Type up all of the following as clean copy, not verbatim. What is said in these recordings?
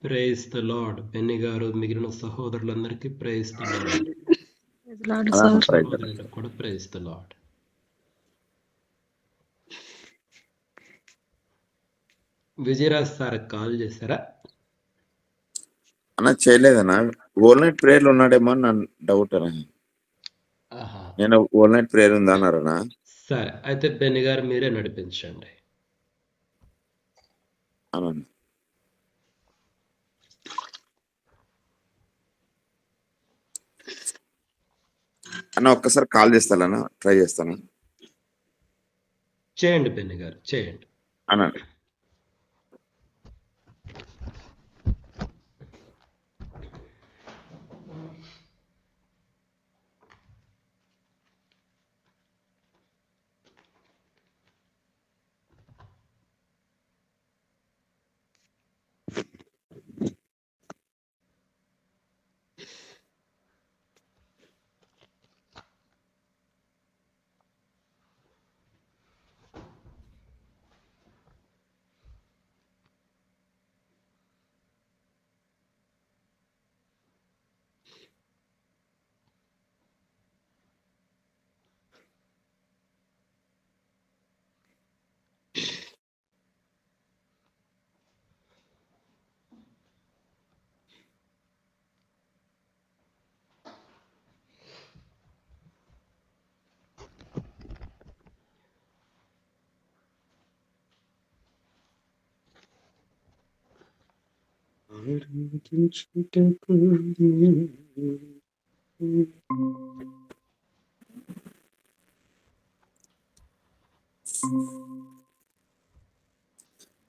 Praise the lord. Benny గారు మిగిలిన సహోదరులందరికీ ప్రైజ్ ద లార్డ్. సార్ సహోదరులకు కూడా praise the lord. Vijayaraj sir call చేశారా? అన్న చేయలేదన్నా. ఓల్ నైట్ ప్రేయర్లు ఉన్నాడేమో అని నా డౌట్ అన్న. ఆహా, నేను ఓల్ నైట్ ప్రేయర్ ఉందా అన్నారన్నా. సరే అయితే బెన్ని గారు మీరే నడిపించండి. అవునండి అన్న, ఒక్కసారి కాల్ చేస్తానన్నా, ట్రై చేస్తాను చేయండి బెన్ని గారు, చేయండి. అన్న.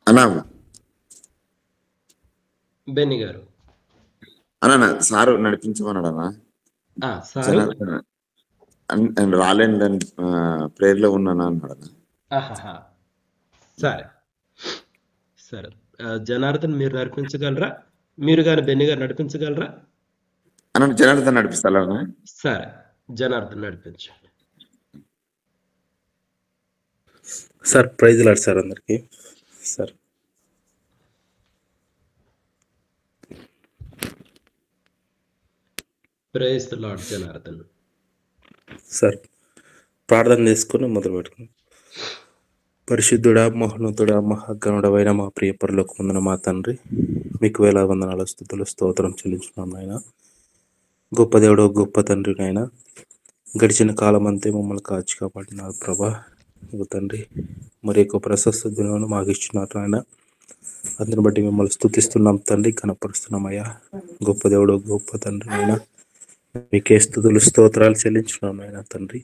అన్నా బెన్ని గారు అన్న సారు నడిపించమన్నాడు అన్న. సారు రాలేండి ప్రేయర్ లో ఉన్నాను అన్నాడు అన్న. ఆహాహా, సరే సరే. జనార్దన్ మీరు నడిపించగలరా? మీరు గారు బెన్ని గారు నడిపించగలరా? అన్న జనార్దన్ నడిపిస్తాను అన్న. సరే, జనార్దన్ నడిపించండి. సార్ ప్రైజ్ లాడ్ సార్ అందరికి. Sir praise the lord Janardhan. Sir ప్రార్థన చేసుకుని మొదలు పెట్టుకుని. పరిశుద్ధుడా, మహోన్నతుడా, మహాగణుడవైన మా ప్రియ పరలోకమందున మా తండ్రి, మీకు వేల వందనాల స్తుతులు స్తోత్రం చెల్లించున్నాం నాయన. గొప్ప దేవుడు, గొప్ప తండ్రి నాయన. గడిచిన కాలం అంతే మమ్మల్ని కాచి కాపాడినారు ప్రభా. ఇదిగో తండ్రి, మరి యొక్క ప్రశస్త దినాన్ని మాకు ఇచ్చినారు ఆయన. అందుని బట్టి మిమ్మల్ని స్తుతిస్తున్నాం తండ్రి, కనపరుస్తున్నామయ్యా. గొప్ప దేవుడు, గొప్ప తండ్రి నాయన, మీకే స్తుతులు స్తోత్రాలు చెల్లించున్నాం నాయన తండ్రి.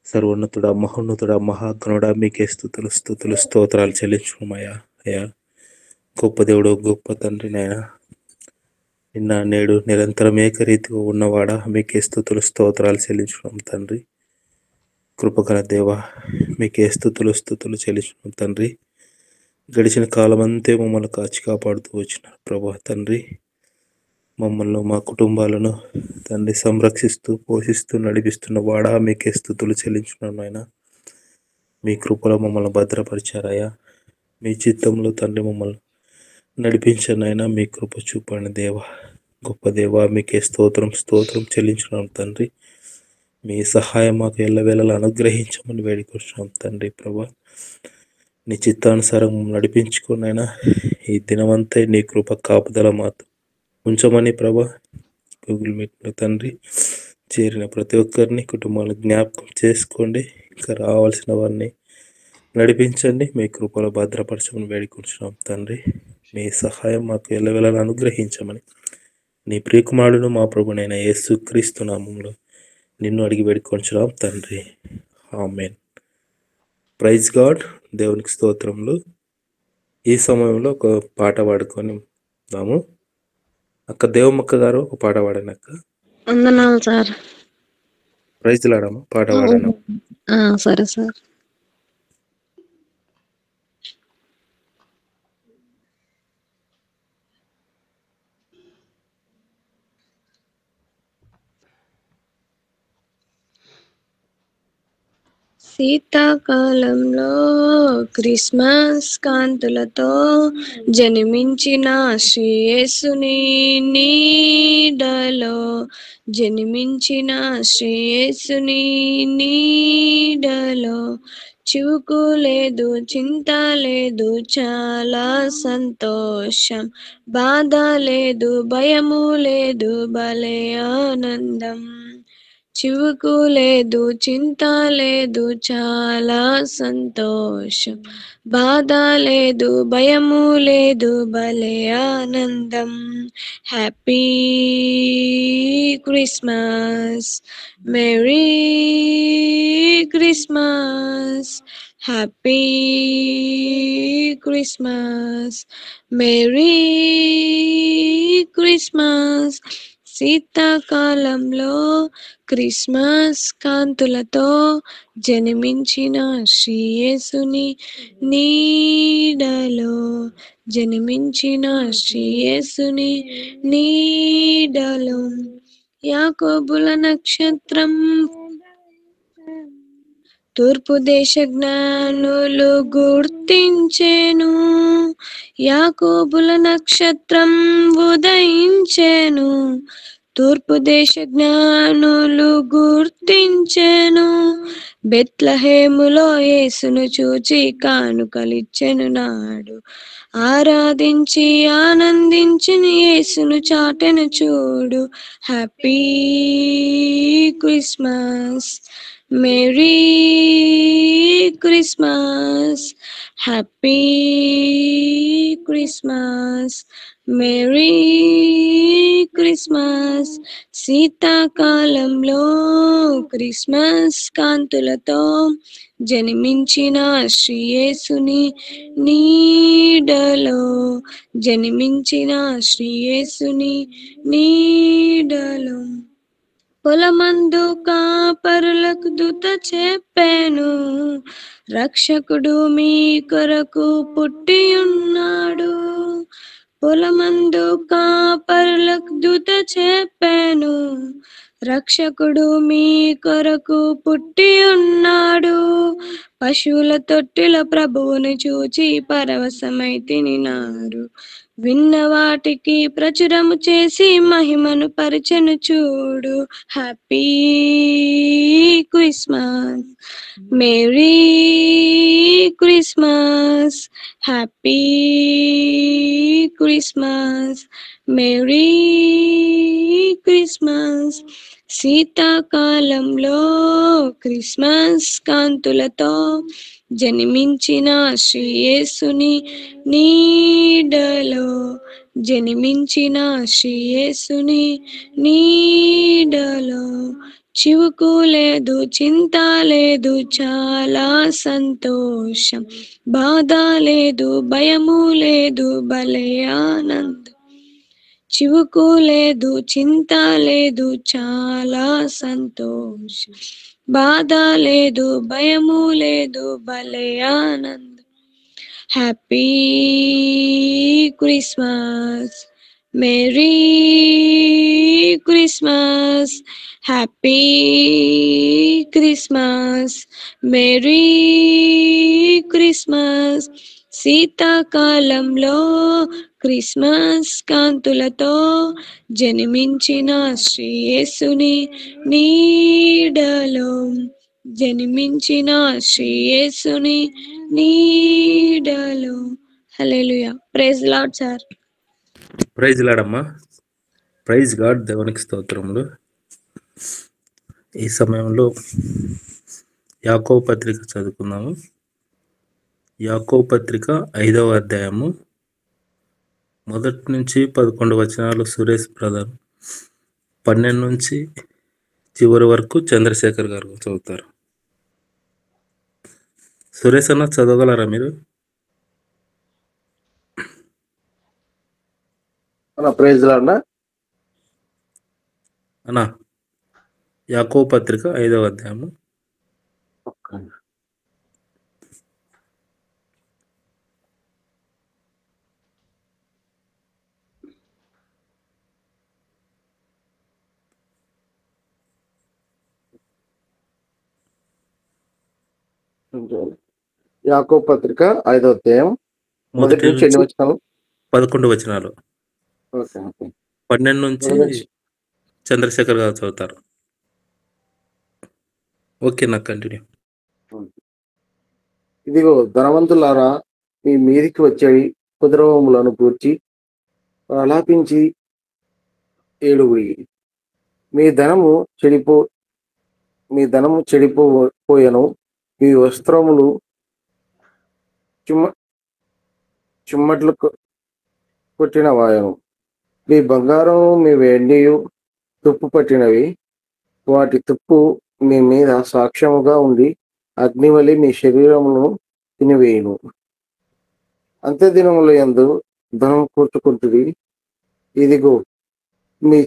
సర్వోన్నతుడా, మహోన్నతుడా, మహాగణుడా, మీకే స్తుతులు స్తుతులు స్తోత్రాలు చెల్లించున్నామయ్యా. అయ్యా గొప్ప దేవుడు, గొప్ప తండ్రి నాయన, నిన్న నేడు నిరంతరం ఏకరీతిగా ఉన్నవాడా, మీకే స్తుతులు స్తోత్రాలు చెల్లించున్నాం తండ్రి. కృపగల దేవ, మీకే స్తుతులు స్తుతులు చెల్లించున్నాం తండ్రి. గడిచిన కాలం అంతే మమ్మల్ని కాచి కాపాడుతూ వచ్చినారు ప్రభా తండ్రి. మమ్మల్ని, మా కుటుంబాలను తండ్రి సంరక్షిస్తూ పోషిస్తూ నడిపిస్తున్న వాడా, మీకే స్తుతులు చెల్లించున్నాను ఆయన. మీ కృపలో మమ్మల్ని భద్రపరిచారయ్యా. మీ చిత్తంలో తండ్రి మమ్మల్ని నడిపించండి అయినా. మీ కృప చూపండి దేవ, గొప్ప దేవ, మీకే స్తోత్రం స్తోత్రం చెల్లించున్నాం తండ్రి. మీ సహాయం మాకు ఎల్లవేళలా అనుగ్రహించమని వేడుకొచ్చున్నాం తండ్రి ప్రభా. నీ చిత్తానుసారం నడిపించుకున్నైనా ఈ దినమంతా నీ కృప కాపుదల మాతో ఉంచమని ప్రభా. గూగుల్ మీట్లో తండ్రి చేరిన ప్రతి ఒక్కరిని కుటుంబాలను జ్ఞాపకం చేసుకోండి. ఇంకా రావాల్సిన వారిని నడిపించండి. మీ కృపలో భద్రపరచమని వేడుకుంటున్నాం తండ్రి. మీ సహాయం మాకు ఎల్లవేళలా అనుగ్రహించమని నీ ప్రియకుమారుడు మా ప్రభునైన యేసుక్రీస్తు నామములో నిన్ను అడిగి వేడుకొంచున్నాం తండ్రి. ఆమేన్. Praise God. దేవునికి స్తోత్రములు. ఈ సమయంలో ఒక పాట పాడుకొని దాము. అక్క దేవమ్మక్క గారు ఒక పాట పాడండి అక్క. వందనాలు సార్. ప్రైజ్ లాడమ్మ, పాట పాడాను. సరే సార్. శీతాకాలంలో క్రిస్మస్ కాంతులతో జన్మించిన శ్రీయేసుని నీడలో జన్మించిన శ్రీయేసుని నీడలో చివుకు లేదు, చింత లేదు, చాలా సంతోషం. బాధ లేదు, భయము లేదు, భలే ఆనందం. చివుకు లేదు, చింత లేదు, చాలా సంతోషం. బాధ లేదు, భయము లేదు, భలే ఆనందం. Happy Christmas, merry Christmas, happy Christmas, merry Christmas. శీతాకాలంలో క్రిస్మస్ కాంతులతో జన్మించిన శ్రీయేసుని నీడలో జన్మించిన శ్రీయేసుని నీడలో యాకోబుల నక్షత్రం తూర్పు దేశ జ్ఞానులు గుర్తించెను. యాకోబుల నక్షత్రం ఉదయించెను. తూర్పు దేశ జ్ఞానులు గుర్తించెను. బెత్లహేములో యేసును చూచి కానుకలిచ్చెను నాడు. ఆరాధించి ఆనందించి యేసును చాటెను చూడు. Happy Christmas, merry Christmas, happy Christmas, merry Christmas. శీతాకాలంలో క్రిస్మస్ కాంతులతో జన్మించిన శ్రీయేసుని నీడలో జన్మించిన శ్రీయేసుని నీడలో పొలమందు కాపరులకు దూత చెప్పాను, రక్షకుడు మీ కొరకు పుట్టి ఉన్నాడు. పొలమందు కాపరులకు దూత చెప్పాను, రక్షకుడు మీ కొరకు పుట్టి ఉన్నాడు. పశువుల తొట్టిల ప్రభువుని చూచి పరవశమై తినినారు. విన్న వాటికి ప్రచురము చేసి మహిమను పరిచెను చూడు. Happy Christmas, merry Christmas, happy Christmas, merry Christmas. శీతాకాలంలో క్రిస్మస్ కాంతులతో జన్మించిన శ్రీయేసుని నీడలో జన్మించిన శ్రీయేసుని నీడలో చివుకు లేదు, చింత లేదు, చాలా సంతోషం. బాధ లేదు, భయము లేదు, భలే ఆనందం. చివుకు లేదు, చింత లేదు, చాలా సంతోషం. బాధ లేదు, భయము లేదు, భలే ఆనందం. Happy Christmas, merry Christmas, happy Christmas, merry Christmas. శీతాకాలంలో క్రిస్మస్ కాంతులతో జన్మించిన శ్రీయేసుని నీడలో జన్మించిన శ్రీయేసుని నీడలో. హల్లెలూయా. Praise lord sir. ప్రైజ్ లాడమ్మా. Praise God. దేవునికి స్తోత్రములు. ఈ సమయంలో యాకోబు పత్రిక చదువుకుందాము. యాకోబు పత్రిక 5వ అధ్యాయము 1 నుంచి 11 వచనాలు సురేష్ బ్రదర్, 12 నుంచి చివరి వరకు చంద్రశేఖర్ గారు చదువుతారు. సురేష్ అన్న చదవగలరా మీరు? ప్రైజ్ లార్డ్ అన్నా, యాకోబు పత్రిక 5వ అధ్యాయము. యాకోబు పత్రిక 5వ అధ్యాయం మొదటి నుంచి ఎన్ని వచనాలు? 11 వచనాలు. Okay, okay. 12 నుంచి మొదటి నుంచి. చంద్రశేఖర్ గారు చదువుతారు. ఓకే, నాకు కంటిన్యూ. ఇదిగో ధనవంతులారా, మీ మీదికి వచ్చేవి కుదరవములను గూర్చి ప్రలాపించి ఏడుగురి. మీ ధనము చెడిపోయెను, మీ వస్త్రములు చిమ్మట్లు కొట్టిన వాయను. మీ బంగారం మీ వెండియు తుప్పు పట్టినవి, వాటి తుప్పు మీ మీద సాక్ష్యముగా ఉండి అగ్నివలి మీ శరీరమును తినివేయును. అంత్యదినముల యందు ధనం కూర్చుకుంటుంది. ఇదిగో మీ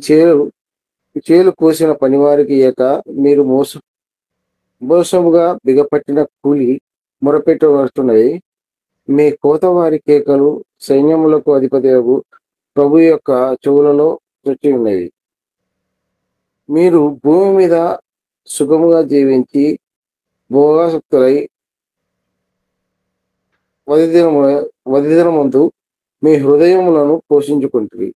చేలు కోసిన పనివారికి ఇయ్యక మీరు మోసముగా బిగపట్టిన కూలి మొరపెట్టవస్తున్నది. మీ కోతవారి కేకలు సైన్యములకు అధిపతియగు ప్రభు యొక్క చెవులలో చుట్టి ఉన్నది. మీరు భూమి మీద సుఖముగా జీవించి భోగాసక్తులై వదిదినమందు మీ హృదయములను పోషించుకుంటుంది.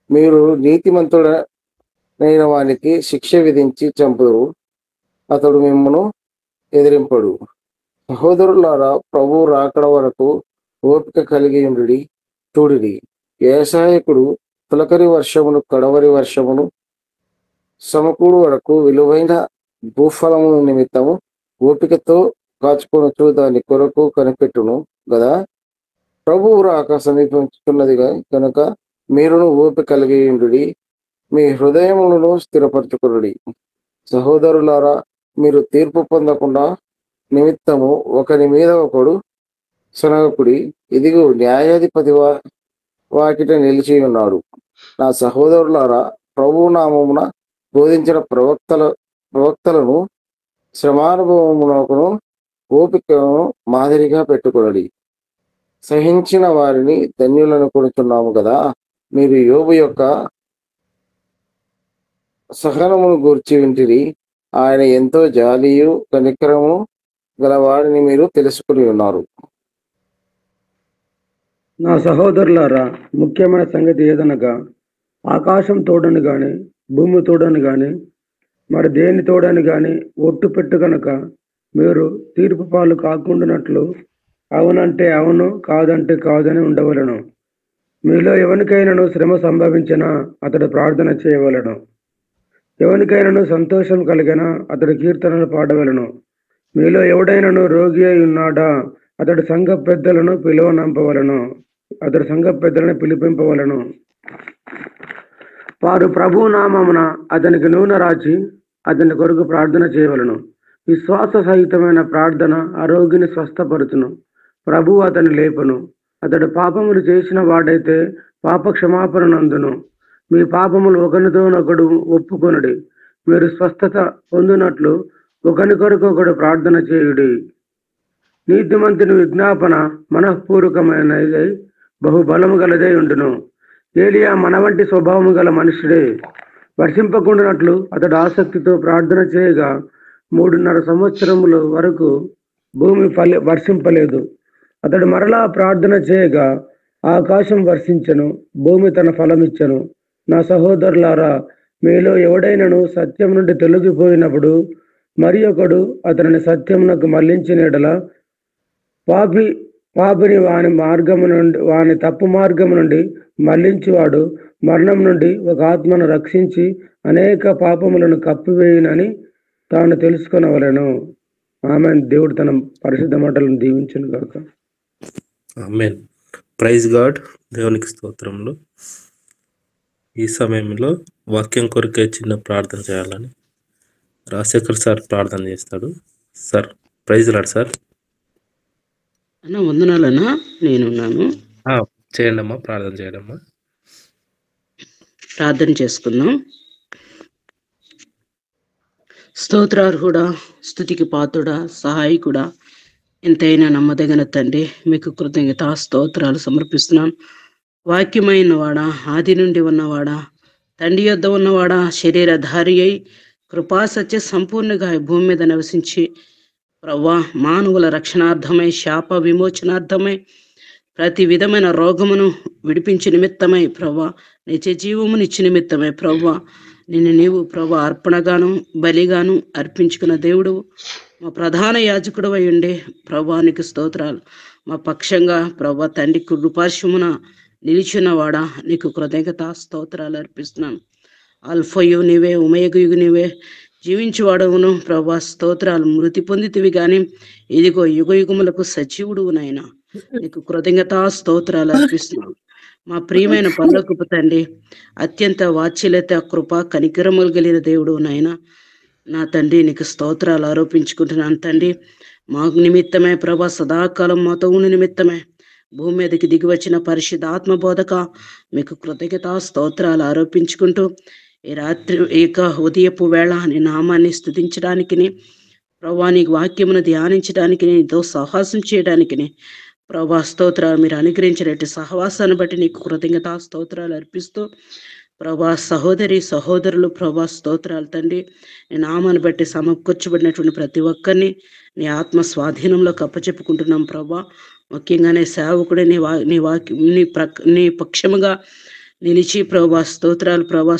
మీరు నీతిమంతుడైన వానికి శిక్ష విధించి చంపుదురు, అతడు మిమ్మను ఎదిరింపడు. సహోదరులారా, ప్రభు రాకడ వరకు ఓపిక కలిగి ఉండుడి. చూడుడి, వ్యవసాయకుడు తొలకరి వర్షమును కడవరి వర్షమును సమకూడు వరకు విలువైన భూఫలము నిమిత్తము ఓపికతో కాచుకొనొచ్చు దాని కొరకు కనిపెట్టును గదా. ప్రభువు రాక సమీపించుతున్నది కనుక మీరును ఓపిక కలిగి ఉండుడి, మీ హృదయములను స్థిరపరచుకొనుడి. సహోదరులారా, మీరు తీర్పు పొందకుండా నిమిత్తము ఒకరి మీద ఒకడు సనగకుడి. ఇదిగో న్యాయాధిపతి వాకిట నిలిచి ఉన్నాడు. నా సహోదరులారా, ప్రభు నామమున బోధించిన ప్రవక్తలను శ్రమానుభవమునకును ఓపికను మాదిరిగా పెట్టుకొనడి. సహించిన వారిని ధన్యులను కొనుచున్నాము కదా. మీరు యోబు యొక్క సహనమును గూర్చి వింటిరి. ఆయన ఎంతో జాలియు కనికరము గలవాడిని మీరు తెలుసుకుని ఉన్నారు. నా సహోదరులారా, ముఖ్యమైన సంగతి ఏదనగా ఆకాశం తోడని గాని భూమి తోడని గాని మరి దేని తోడని గాని ఒట్టు పెట్టు కనుక మీరు తీర్పు పాలు కాకుండానట్లు అవునంటే అవును, కాదంటే కాదని ఉండవలను. మీలో ఎవరికైనాను శ్రమ సంభవించినా అతడు ప్రార్థన చేయవలను. ఎవరికైనాను సంతోషం కలిగినా అతడు కీర్తనలు పాడవలను. మీలో ఎవడైనాను రోగి అయి ఉన్నాడా, అతడు సంఘ పెద్దలను పిలిపింపవలను. వారు ప్రభు నామమున అతనికి నూనె రాచి అతని కొరకు ప్రార్థన చేయవలను. విశ్వాస సహితమైన ప్రార్థన ఆ రోగిని స్వస్థపరుచును. ప్రభు అతని లేపను. అతడు పాపములు చేసిన వాడైతే పాప క్షమాపణ నందును. మీ పాపములు ఒకరితోనొకడు ఒప్పుకొనుడి. మీరు స్వస్థత పొందినట్లు ఒకరి కొరకు ఒకడు ప్రార్థన చేయుడి. నీతిమంతుని విజ్ఞాపన మనఃపూర్వకమైనదై బహుబలము గలదై ఉండును. ఏలియా మన వంటి స్వభావము గల మనుషుడే. వర్షింపకుండానట్లు అతడు ఆసక్తితో ప్రార్థన చేయగా 3.5 సంవత్సరముల వరకు భూమి వర్షింపలేదు. అతడు మరలా ప్రార్థన చేయగా ఆకాశం వర్షించెను, భూమి తన ఫలమిచ్చెను. నా సహోదరులారా, మీలో ఎవడైనను సత్యం నుండి తొలగిపోయినప్పుడు మరి ఒకడు అతనిని సత్యమునకు మళ్లించిన యెడల పాపిని వాని తప్పు మార్గము నుండి మళ్లించువాడు మరణం నుండి ఒక ఆత్మను రక్షించి అనేక పాపములను కప్పివేయునని తాను తెలుసుకొనవలెను. ఆమేన్. దేవుడు తన పరిశుద్ధ మాటలను దీవించును గాక. ఆమేన్. Praise God. దేవునికి స్తోత్రములు. ఈ సమయంలో వాక్యం కొరకే చిన్న ప్రార్థన చేయాలని రాజశేఖర్ సార్ ప్రార్థన చేస్తాడు. Sir, praise lord sir. అన్న వందనాలన్నా, నేనున్నాను. చేయండి అమ్మా, ప్రార్థన చేయడమ్మా. ప్రార్థన చేసుకుందాం. స్తోత్రార్హుడా, స్తుతికి పాత్రుడా, సహాయకుడా, ఎంతైనా నమ్మదగిన తండ్రి, మీకు కృతజ్ఞత స్తోత్రాలు సమర్పిస్తున్నాను. వాక్యమైన వాడా, ఆది నుండి ఉన్నవాడా, తండ్రి యొద్ద ఉన్నవాడా, శరీరధారి అయి కృపాసత్య సంపూర్ణంగా భూమి మీద నివసించి ప్రవ్వా మానవుల రక్షణార్థమై, శాప విమోచనార్థమై, ప్రతి విధమైన రోగమును విడిపించి నిమిత్తమై ప్రవ్వా, నిత్య జీవమునిచ్చి నిమిత్తమై ప్రవ్వా, నీవు ప్రభా అర్పణగాను బలిగాను అర్పించుకున్న దేవుడు, మా ప్రధాన యాజకుడు అయి ఉండే ప్రభానికి స్తోత్రాలు. మా పక్షంగా ప్రభా తండ్రి కృపార్శ్వమున నిలిచిన వాడా, నీకు కృతజ్ఞత స్తోత్రాలు అర్పిస్తున్నాను. అల్ఫయు నీవే, ఉమయగు నీవే, జీవించువాడవును ప్రభా స్తోత్రాలు. మృతి పొందితివి గాని ఇదిగో యుగ యుగములకు సజీవుడు నాయనా, నీకు కృతజ్ఞత స్తోత్రాలు అర్పిస్తున్నాను. మా ప్రియమైన పరలోకపు తండ్రి, అత్యంత వాత్సల్యత కృప కనికరములు కలిగిన దేవుడు నాయన, నా తండ్రి నీకు స్తోత్రాలు ఆరోపించుకుంటున్నాను తండ్రి. మా నిమిత్తమే ప్రభా సదాకాలం మాతో ఉన్న నిమిత్తమే భూమి మీదకి దిగి వచ్చిన పరిశుద్ధాత్మ బోధక మీకు కృతజ్ఞత స్తోత్రాలు ఆరోపించుకుంటూ ఈ రాత్రి ఉదయపు వేళ నీ నామాన్ని స్తుతించడానికి, ప్రభా నీ వాక్యమును ధ్యానించడానికి, నీతో సాహసం చేయడానికి ప్రభా స్తోత్రాలు మీరు అనుగ్రహించినట్టు సహవాసాన్ని బట్టి నీకు కృతజ్ఞత స్తోత్రాలు అర్పిస్తూ, ప్రభా సహోదరి సహోదరులు ప్రభా స్తోత్రాలు తండ్రి, నీ నామాన్ని బట్టి సమకూర్చబడినటువంటి ప్రతి ఒక్కరిని నీ ఆత్మ స్వాధీనంలోకి అప్పచెప్పుకుంటున్నాం ప్రభా. ముఖ్యంగానే సేవకుడే నీ పక్షముగా నిలిచి ప్రభా స్తోత్రాలు ప్రభా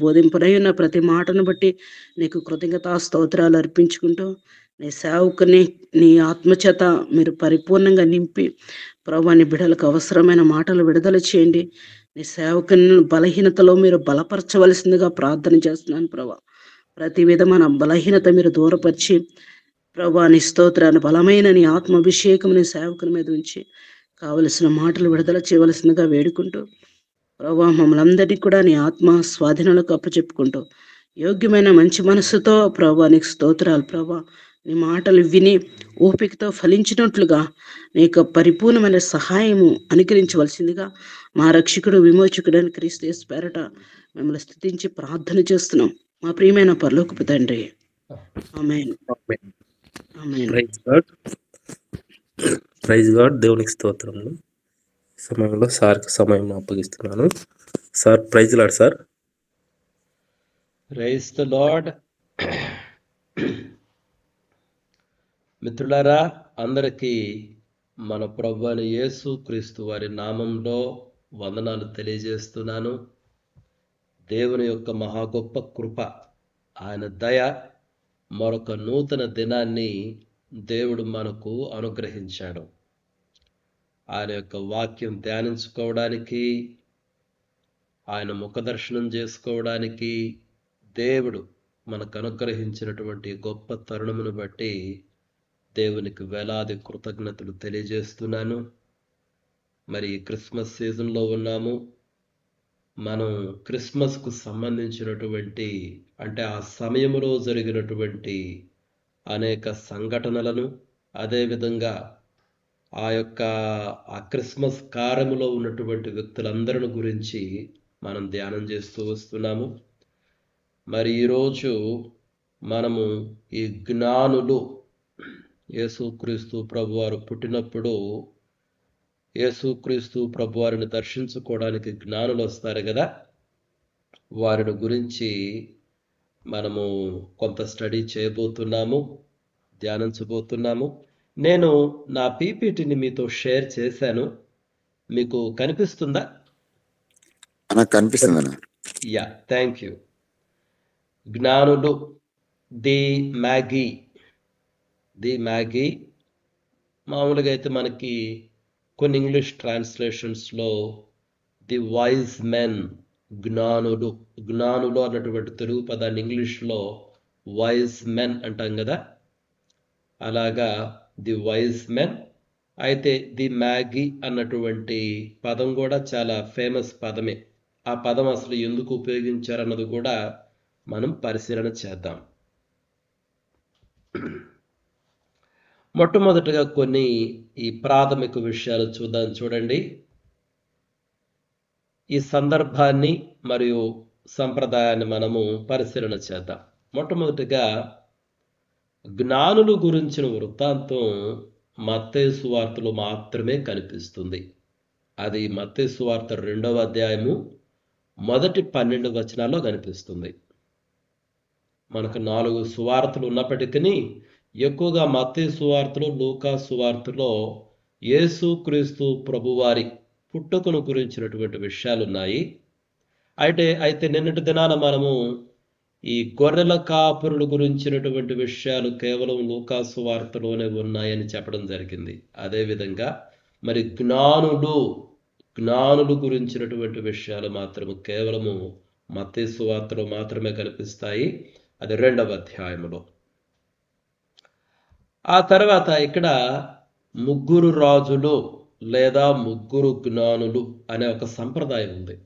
బోధింపనై ఉన్న ప్రతి మాటను బట్టి నీకు కృతజ్ఞత స్తోత్రాలు అర్పించుకుంటూ, నీ సేవకుని నీ ఆత్మచేత మీరు పరిపూర్ణంగా నింపి ప్రభా నీ బిడ్డలకు అవసరమైన మాటలు విడుదల చేయండి. నీ సేవకుని బలహీనతలో మీరు బలపరచవలసిందిగా ప్రార్థన చేస్తున్నాను ప్రభా. ప్రతి విధమైన బలహీనత మీరు దూరపరిచి ప్రభా నీ స్తోత్రాన్ని బలమైన నీ ఆత్మాభిషేకం నీ సేవకుని మీద ఉంచి కావలసిన మాటలు విడుదల చేయవలసిందిగా వేడుకుంటూ, ప్రభా మమ్మల్ని అందరినీ కూడా నీ ఆత్మ స్వాధీనంలోకి అప్పచెప్పుకుంటూ, యోగ్యమైన మంచి మనసుతో ప్రభా నీకు స్తోత్రాలు ప్రభా. నీ మాటలు విని ఓపికతో ఫలించినట్లుగా నీ యొక్క పరిపూర్ణమైన సహాయము అనుగ్రహించవలసిందిగా మా రక్షకుడు విమోచకుడని క్రీస్తు యేసు పేరట మిమ్మల్ని స్తుతించి ప్రార్థన చేస్తున్నాం మా ప్రియమైన పరలోకపు తండ్రి. ఆమేన్. ఆమేన్. Praise God. దేవునికి స్తోత్రములు. సమయంలో సార్కి సమయం అప్పగిస్తున్నాను. Sir praise lord sir. Praise the lord. మిత్రులారా, అందరికీ మన ప్రభువైన యేసు క్రీస్తు వారి నామంలో వందనాలు తెలియజేస్తున్నాను. దేవుని యొక్క మహా గొప్ప కృప, ఆయన దయ, మరొక నూతన దినాన్ని దేవుడు మనకు అనుగ్రహించాడు. ఆయన యొక్క వాక్యం ధ్యానించుకోవడానికి, ఆయన ముఖదర్శనం చేసుకోవడానికి దేవుడు మనకు అనుగ్రహించినటువంటి గొప్ప తరుణమును బట్టి దేవునికి వేలాది కృతజ్ఞతలు తెలియజేస్తున్నాను. మరి క్రిస్మస్ సీజన్లో ఉన్నాము. మనం క్రిస్మస్కు సంబంధించినటువంటి, అంటే ఆ సమయంలో జరిగినటువంటి అనేక సంఘటనలను, అదేవిధంగా ఆ క్రిస్మస్ కార్యములో ఉన్నటువంటి వ్యక్తులందరిని గురించి మనం ధ్యానం చేస్తూ వస్తున్నాము. మరి ఈరోజు మనము ఈ జ్ఞానులు, యేసుక్రీస్తు ప్రభువారు పుట్టినప్పుడు యేసుక్రీస్తు ప్రభువారిని దర్శించుకోవడానికి జ్ఞానులు వస్తారు కదా, వారిని గురించి మనము కొంత స్టడీ చేయబోతున్నాము, ధ్యానించబోతున్నాము. నేను నా పీపీటీని మీతో షేర్ చేశాను. మీకు కనిపిస్తుందా? నాకు కనిపిస్తుంది. Yeah, thank you. జ్ఞానులు, ది మ్యాగీ. మామూలుగా అయితే మనకి కొన్ని ఇంగ్లీష్ ట్రాన్స్లేషన్స్లో ది వైజ్ మెన్, జ్ఞానులు అన్నటువంటి తెలుగు పదాన్ని ఇంగ్లీష్లో వైజ్ మెన్ అంటాం కదా, అలాగా ది వైజ్ మెన్. అయితే ది మ్యాగీ అన్నటువంటి పదం కూడా చాలా ఫేమస్ పదమే. ఆ పదం అసలు ఎందుకు ఉపయోగించారన్నది కూడా మనం పరిశీలన చేద్దాం. మొట్టమొదటిగా కొన్ని ఈ ప్రాథమిక విషయాలు చూడండి. ఈ సందర్భాన్ని మరియు సంప్రదాయాన్ని మనము పరిశీలన చేద్దాం. మొట్టమొదటిగా జ్ఞానులు గురించిన వృత్తాంతం మత్తయి సువార్తలో మాత్రమే కనిపిస్తుంది. అది మత్తయి సువార్త 2వ అధ్యాయము మొదటి 12 వచనాల్లో కనిపిస్తుంది. మనకు 4 సువార్తలు ఉన్నప్పటికీ ఎక్కువగా మత్తయి సువార్తలో, లూకా సువార్తలో యేసుక్రీస్తు ప్రభువారి పుట్టుకను గురించినటువంటి విషయాలు ఉన్నాయి. అయితే నిన్నటి దినాన మనము ఈ గొర్రెల కాపురుల గురించినటువంటి విషయాలు కేవలం లూకా సువార్తలోనే ఉన్నాయని చెప్పడం జరిగింది. అదేవిధంగా మరి జ్ఞానులు గురించినటువంటి విషయాలు మాత్రము కేవలము మత్తయి సువార్తలో మాత్రమే కనిపిస్తాయి. అది 2వ అధ్యాయములో. ఆ తర్వాత ఇక్కడ 3 రాజులు లేదా 3 జ్ఞానులు అనే ఒక సంప్రదాయం ఉంది.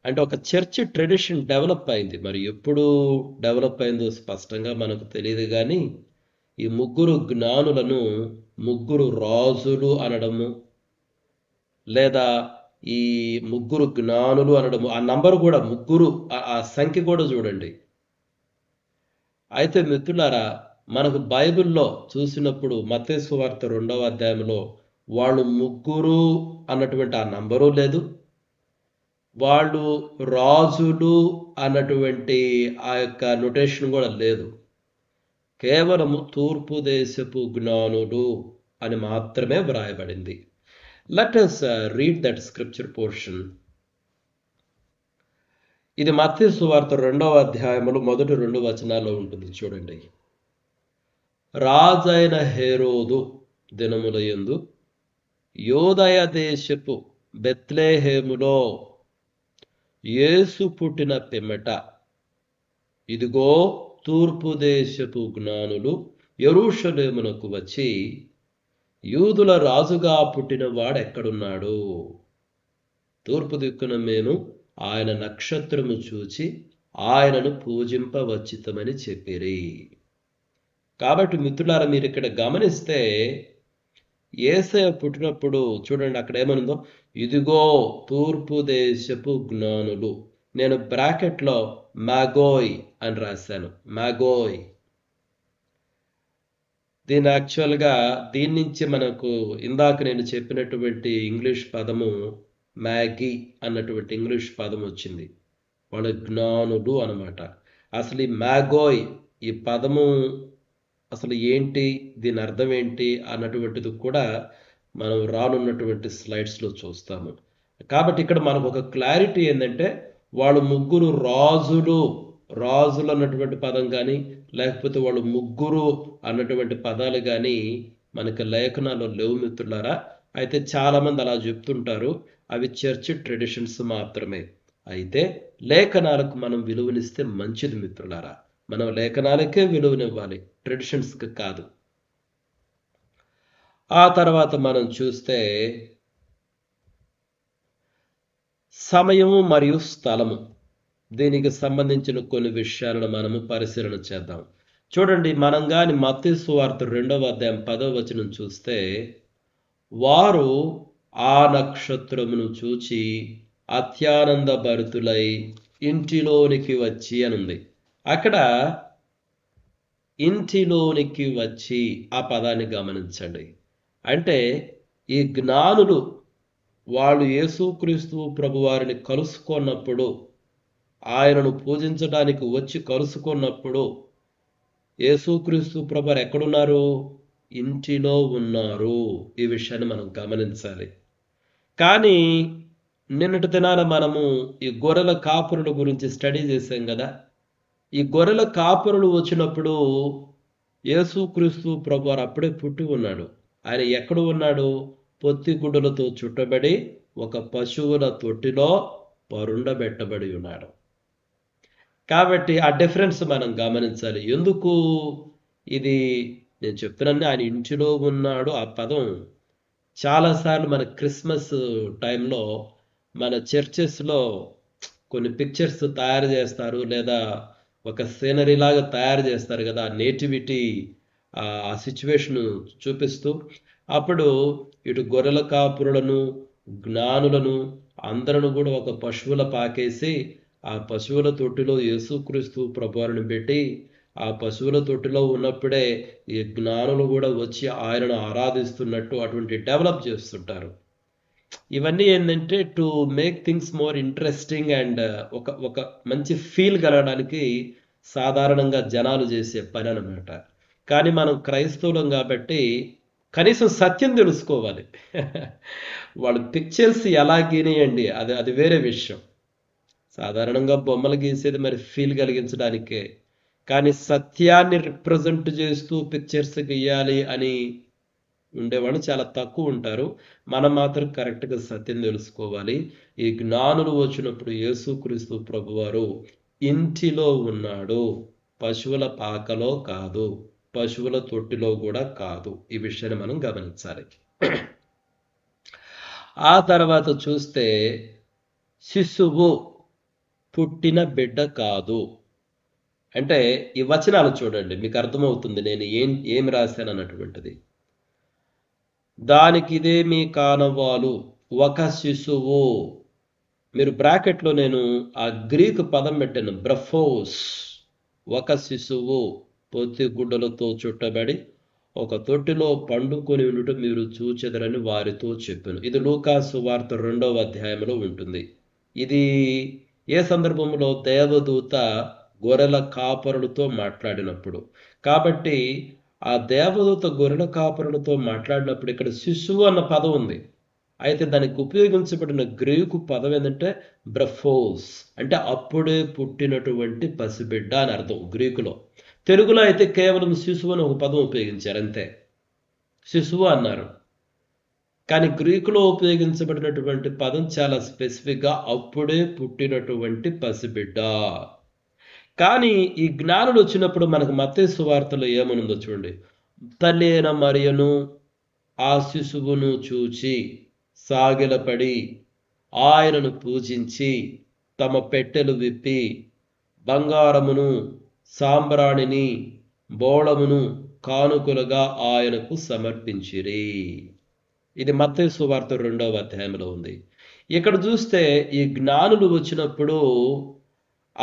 అంటే ఒక చర్చ్ ట్రెడిషన్ డెవలప్ అయింది. మరి ఎప్పుడు డెవలప్ అయిందో స్పష్టంగా మనకు తెలియదు, కానీ ఈ 3 జ్ఞానులను 3 రాజులు అనడము, లేదా ఈ 3 జ్ఞానులు అనడము, ఆ నంబర్ కూడా 3, ఆ సంఖ్య కూడా చూడండి. అయితే మిత్రులారా, మనకు బైబిల్లో చూసినప్పుడు మత్తయి సువార్త 2వ అధ్యాయంలో వాళ్ళు 3 అన్నటువంటి ఆ నంబరు లేదు, వాళ్ళు రాజులు అన్నటువంటి ఆ యొక్క నొటేషన్ కూడా లేదు. కేవలము తూర్పు దేశపు జ్ఞానులు అని మాత్రమే వ్రాయబడింది. Let us read that scripture portion. ఇది మత్తయి సువార్త 2వ అధ్యాయములో మొదటి 2 వచనాల్లో ఉంటుంది. చూడండి. రాజైన హేరోదు దినముల యందు యోదయ దేశపు బెత్లెహేములో యేసు పుట్టిన పిమ్మట ఇదిగో తూర్పు దేశపు జ్ఞానులు యెరూషలేమునకు వచ్చి, యూదుల రాజుగా పుట్టిన వాడెక్కడున్నాడు? తూర్పు దిక్కున మేము ఆయన నక్షత్రము చూచి ఆయనను పూజింపవచ్చితమని చెప్పిరి. కాబట్టి మిత్రులారా, మీరు ఇక్కడ గమనిస్తే యేసయ్య పుట్టినప్పుడు చూడండి, అక్కడ ఏమనుందో, ఇదిగో తూర్పు దేశపు జ్ఞానులు. నేను బ్రాకెట్లో మాగోయ్ అని రాశాను. మాగోయ్. దీని నుంచి మనకు ఇందాక నేను చెప్పినటువంటి ఇంగ్లీష్ పదము మ్యాగీ అన్నటువంటి ఇంగ్లీష్ పదం వచ్చింది. వాళ్ళ జ్ఞానులు అనమాట. అసలు ఈ మాగోయ్ ఈ పదము అసలు ఏంటి, దీని అర్థం ఏంటి అన్నటువంటిది కూడా మనం రానున్నటువంటి స్లైడ్స్లో చూస్తాము. కాబట్టి ఇక్కడ మనకు ఒక క్లారిటీ ఏంటంటే, వాళ్ళు 3 రాజులు అన్నటువంటి పదం కానీ, లేకపోతే వాళ్ళు 3 అన్నటువంటి పదాలు కానీ మనకి లేఖనాల్లో లేవు మిత్రులారా. అయితే చాలామంది అలా చెప్తుంటారు, అవి చర్చ్ ట్రెడిషన్స్ మాత్రమే. అయితే లేఖనాలకు మనం విలువనిస్తే మంచిది మిత్రులారా. మనం లేఖనాలకే విలువనివ్వాలి, ట్రెడిషన్స్కి కాదు. ఆ తర్వాత మనం చూస్తే సమయము మరియు స్థలము, దీనికి సంబంధించిన కొన్ని విషయాలను మనము పరిశీలన చేద్దాం. చూడండి, మనం కానీ మత్తయి సువార్త 2వ అధ్యాయం 10వ వచనం చూస్తే, వారు ఆ నక్షత్రమును చూచి అత్యానంద భరితులై ఇంటిలోనికి వచ్చి అనుంది. అక్కడ ఇంటిలోనికి వచ్చి ఆ పదాన్ని గమనించండి. అంటే ఈ జ్ఞానులు వాళ్ళు యేసుక్రీస్తు ప్రభువారిని కలుసుకున్నప్పుడు, ఆయనను పూజించడానికి వచ్చి కలుసుకున్నప్పుడు, యేసుక్రీస్తు ప్రభువారు ఎక్కడున్నారు? ఇంటిలో ఉన్నారు. ఈ విషయాన్ని మనం గమనించాలి. కానీ నిన్నటి దినాన మనము ఈ గొర్రెల కాపురుల గురించి స్టడీ చేశాం కదా. ఈ గొర్రెల కాపురులు వచ్చినప్పుడు యేసుక్రీస్తు ప్రభువారు అప్పుడే పుట్టి ఉన్నాడు. ఆయన ఎక్కడ ఉన్నాడు? పొత్తిగుడ్డలతో చుట్టబడి ఒక పశువుల తొట్టిలో పరుండబెట్టబడి ఉన్నాడు. కాబట్టి ఆ డిఫరెన్స్ మనం గమనించాలి. ఎందుకు ఇది నేను చెప్తున్నాను, ఆయన ఇంటిలో ఉన్నాడు. ఆ పదం చాలాసార్లు మన క్రిస్మస్ టైంలో మన చర్చెస్లో కొన్ని పిక్చర్స్ తయారు చేస్తారు, లేదా ఒక సీనరీ లాగా తయారు చేస్తారు కదా, నేటివిటీ ఆ సిచ్యువేషన్ చూపిస్తూ. అప్పుడు ఇటు గొర్రెల కాపురులను, జ్ఞానులను అందరూ కూడా ఒక పశువుల పాకేసి, ఆ పశువుల తొట్టిలో యేసుక్రీస్తు ప్రభువారిని పెట్టి, ఆ పశువుల తొట్టిలో ఉన్నప్పుడే ఈ జ్ఞానులు కూడా వచ్చి ఆయనను ఆరాధిస్తున్నట్టు అటువంటి డెవలప్ చేస్తుంటారు. ఇవన్నీ ఏంటంటే to make things more interesting and ఒక మంచి ఫీల్ కలగడానికి సాధారణంగా జనాలు చేసే పని అనమాట. కానీ మనం క్రైస్తవులం కాబట్టి కనీసం సత్యం తెలుసుకోవాలి. వాళ్ళు పిక్చర్స్ ఎలా గీనేయండి, అది వేరే విషయం. సాధారణంగా బొమ్మలు గీసేది మరి ఫీల్ కలిగించడానికే, కానీ సత్యాన్ని రిప్రజెంట్ చేస్తూ పిక్చర్స్ గీయాలి అని ఉండేవాళ్ళు చాలా తక్కువ ఉంటారు. మనం మాత్రం కరెక్ట్గా సత్యం తెలుసుకోవాలి. ఈ జ్ఞానులు వచ్చినప్పుడు యేసుక్రీస్తు ప్రభువారు ఇంటిలో ఉన్నాడు, పశువుల పాకలో కాదు, పశువుల తొట్టిలో కూడా కాదు. ఈ విషయాన్ని మనం గమనించాలి. ఆ తర్వాత చూస్తే శిశువు పుట్టిన బిడ్డ కాదు అంటే ఈ వచనాలు చూడండి, మీకు అర్థమవుతుంది నేను ఏం రాశాను అన్నటువంటిది. దానికి ఇదేమీ కానవాలు ఒక శిశువు. మీరు బ్రాకెట్లో నేను ఆ గ్రీకు పదం పెట్టాను, బ్రఫోస్. ఒక శిశువు పొత్తి గుడ్డలతో చుట్టబడి ఒక తొట్టిలో పండుకొని ఉండటం మీరు చూచెదరని వారితో చెప్పాను. ఇది లూకాసు సువార్త 2వ అధ్యాయంలో ఉంటుంది. ఇది ఏ సందర్భంలో? దేవదూత గొర్రెల కాపరులతో మాట్లాడినప్పుడు. కాబట్టి ఆ దేవదూత గొర్రెల కాపరులతో మాట్లాడినప్పుడు ఇక్కడ శిశువు అన్న పదం ఉంది. అయితే దానికి ఉపయోగించబడిన గ్రీకు పదం ఏంటంటే బ్రఫోస్, అంటే అప్పుడే పుట్టినటువంటి పసిబిడ్డ అని అర్థం గ్రీకులో. తెలుగులో అయితే కేవలం శిశువు అని ఒక పదం ఉపయోగించారు, అంతే, శిశువు అన్నారు. కానీ గ్రీకులో ఉపయోగించబడినటువంటి పదం చాలా స్పెసిఫిక్గా అప్పుడే పుట్టినటువంటి పసిబిడ్డ. కానీ ఈ జ్ఞానులు వచ్చినప్పుడు మనకు మత్తయి సువార్తలో ఏమనుందో చూడండి. తల్లి అయిన మరియను ఆ శిశువును చూచి సాగిలపడి ఆయనను పూజించి తమ పెట్టెలు విప్పి బంగారమును సాంబ్రాణిని బోళమును కానుకలుగా ఆయనకు సమర్పించిరి. ఇది మత్తయి సువార్త 2వ అధ్యాయంలో ఉంది. ఇక్కడ చూస్తే ఈ జ్ఞానులు వచ్చినప్పుడు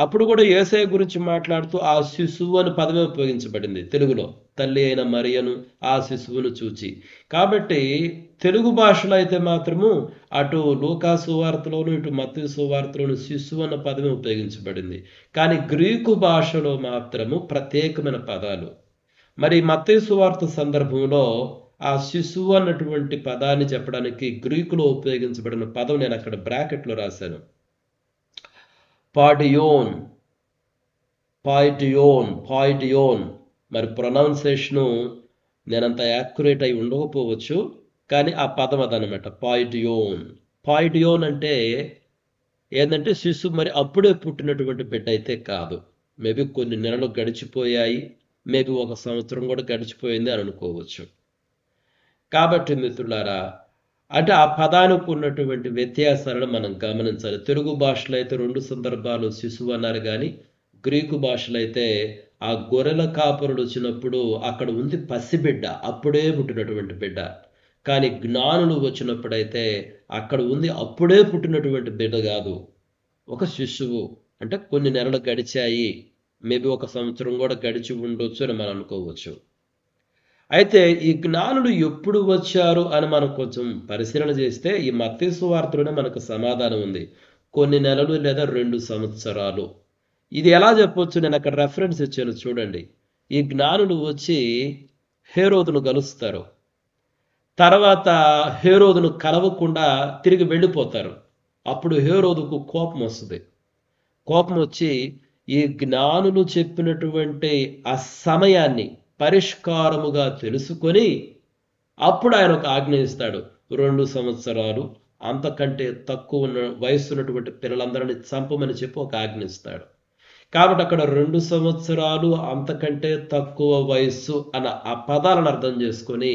అప్పుడు కూడా యేసయ్య గురించి మాట్లాడుతూ ఆ శిశువు అని పదమే ఉపయోగించబడింది తెలుగులో. తల్లి అయిన మరియను ఆ శిశువును చూచి. కాబట్టి తెలుగు భాషలో అయితే మాత్రము అటు లూకా సువార్తలోను ఇటు మత్తయి సువార్తలోను శిశువు అన్న పదమే ఉపయోగించబడింది. కానీ గ్రీకు భాషలో మాత్రము ప్రత్యేకమైన పదాలు. మరి మత్తయి సువార్త సందర్భంలో ఆ శిశువు అన్నటువంటి పదాన్ని చెప్పడానికి గ్రీకులో ఉపయోగించబడిన పదం నేను అక్కడ బ్రాకెట్లో రాశాను, పాడియోన్. పాయిడియోన్. మరి ప్రొనౌన్సియేషను నేనంత యాక్యురేట్ అయి ఉండకపోవచ్చు, కానీ ఆ పదం అదనమాట, పాయిడియోన్ అంటే ఏంటంటే శిశువు మరి అప్పుడే పుట్టినటువంటి బిడ్డ అయితే కాదు. మేబీ కొన్ని నెలలు గడిచిపోయాయి, మేబీ 1 సంవత్సరం కూడా గడిచిపోయింది అని అనుకోవచ్చు. కాబట్టి మిత్రులారా, అంటే ఆ పదానికి ఉన్నటువంటి వ్యత్యాసాలను మనం గమనించాలి. తెలుగు భాషలో అయితే 2 సందర్భాలు శిశువు అన్నారు, కానీ గ్రీకు భాషలో అయితే ఆ గొర్రెల కాపరులు వచ్చినప్పుడు అక్కడ ఉంది పసిబిడ్డ, అప్పుడే పుట్టినటువంటి బిడ్డ. కానీ జ్ఞానులు వచ్చినప్పుడైతే అక్కడ ఉంది అప్పుడే పుట్టినటువంటి బిడ్డ కాదు, ఒక శిశువు. అంటే కొన్ని నెలలు గడిచాయి, మేబీ 1 సంవత్సరం కూడా గడిచి ఉండొచ్చు అని మనం అనుకోవచ్చు. అయితే ఈ జ్ఞానులు ఎప్పుడు వచ్చారు అని మనం కొంచెం పరిశీలన చేస్తే ఈ మత్తయి సువార్తలోనే మనకు సమాధానం ఉంది. కొన్ని నెలలు లేదా 2 సంవత్సరాలు. ఇది ఎలా చెప్పొచ్చు? నేను అక్కడ రెఫరెన్స్ ఇచ్చాను చూడండి. ఈ జ్ఞానులు వచ్చి హేరోదును కలుస్తారు, తర్వాత హేరోదును కలవకుండా తిరిగి వెళ్ళిపోతారు. అప్పుడు హేరోదుకు కోపం వస్తుంది. కోపం వచ్చి ఈ జ్ఞానులు చెప్పినటువంటి ఆ సమయాన్ని పరిష్కారముగా తెలుసుకొని అప్పుడు ఆయన ఒక ఆజ్ఞ ఇస్తాడు. 2 సంవత్సరాలు అంతకంటే తక్కువ వయసు ఉన్నటువంటి పిల్లలందరినీ చంపమని చెప్పి ఒక ఆజ్ఞ ఇస్తాడు. కాబట్టి అక్కడ 2 సంవత్సరాలు అంతకంటే తక్కువ వయస్సు అన్న ఆ పదాలను అర్థం చేసుకొని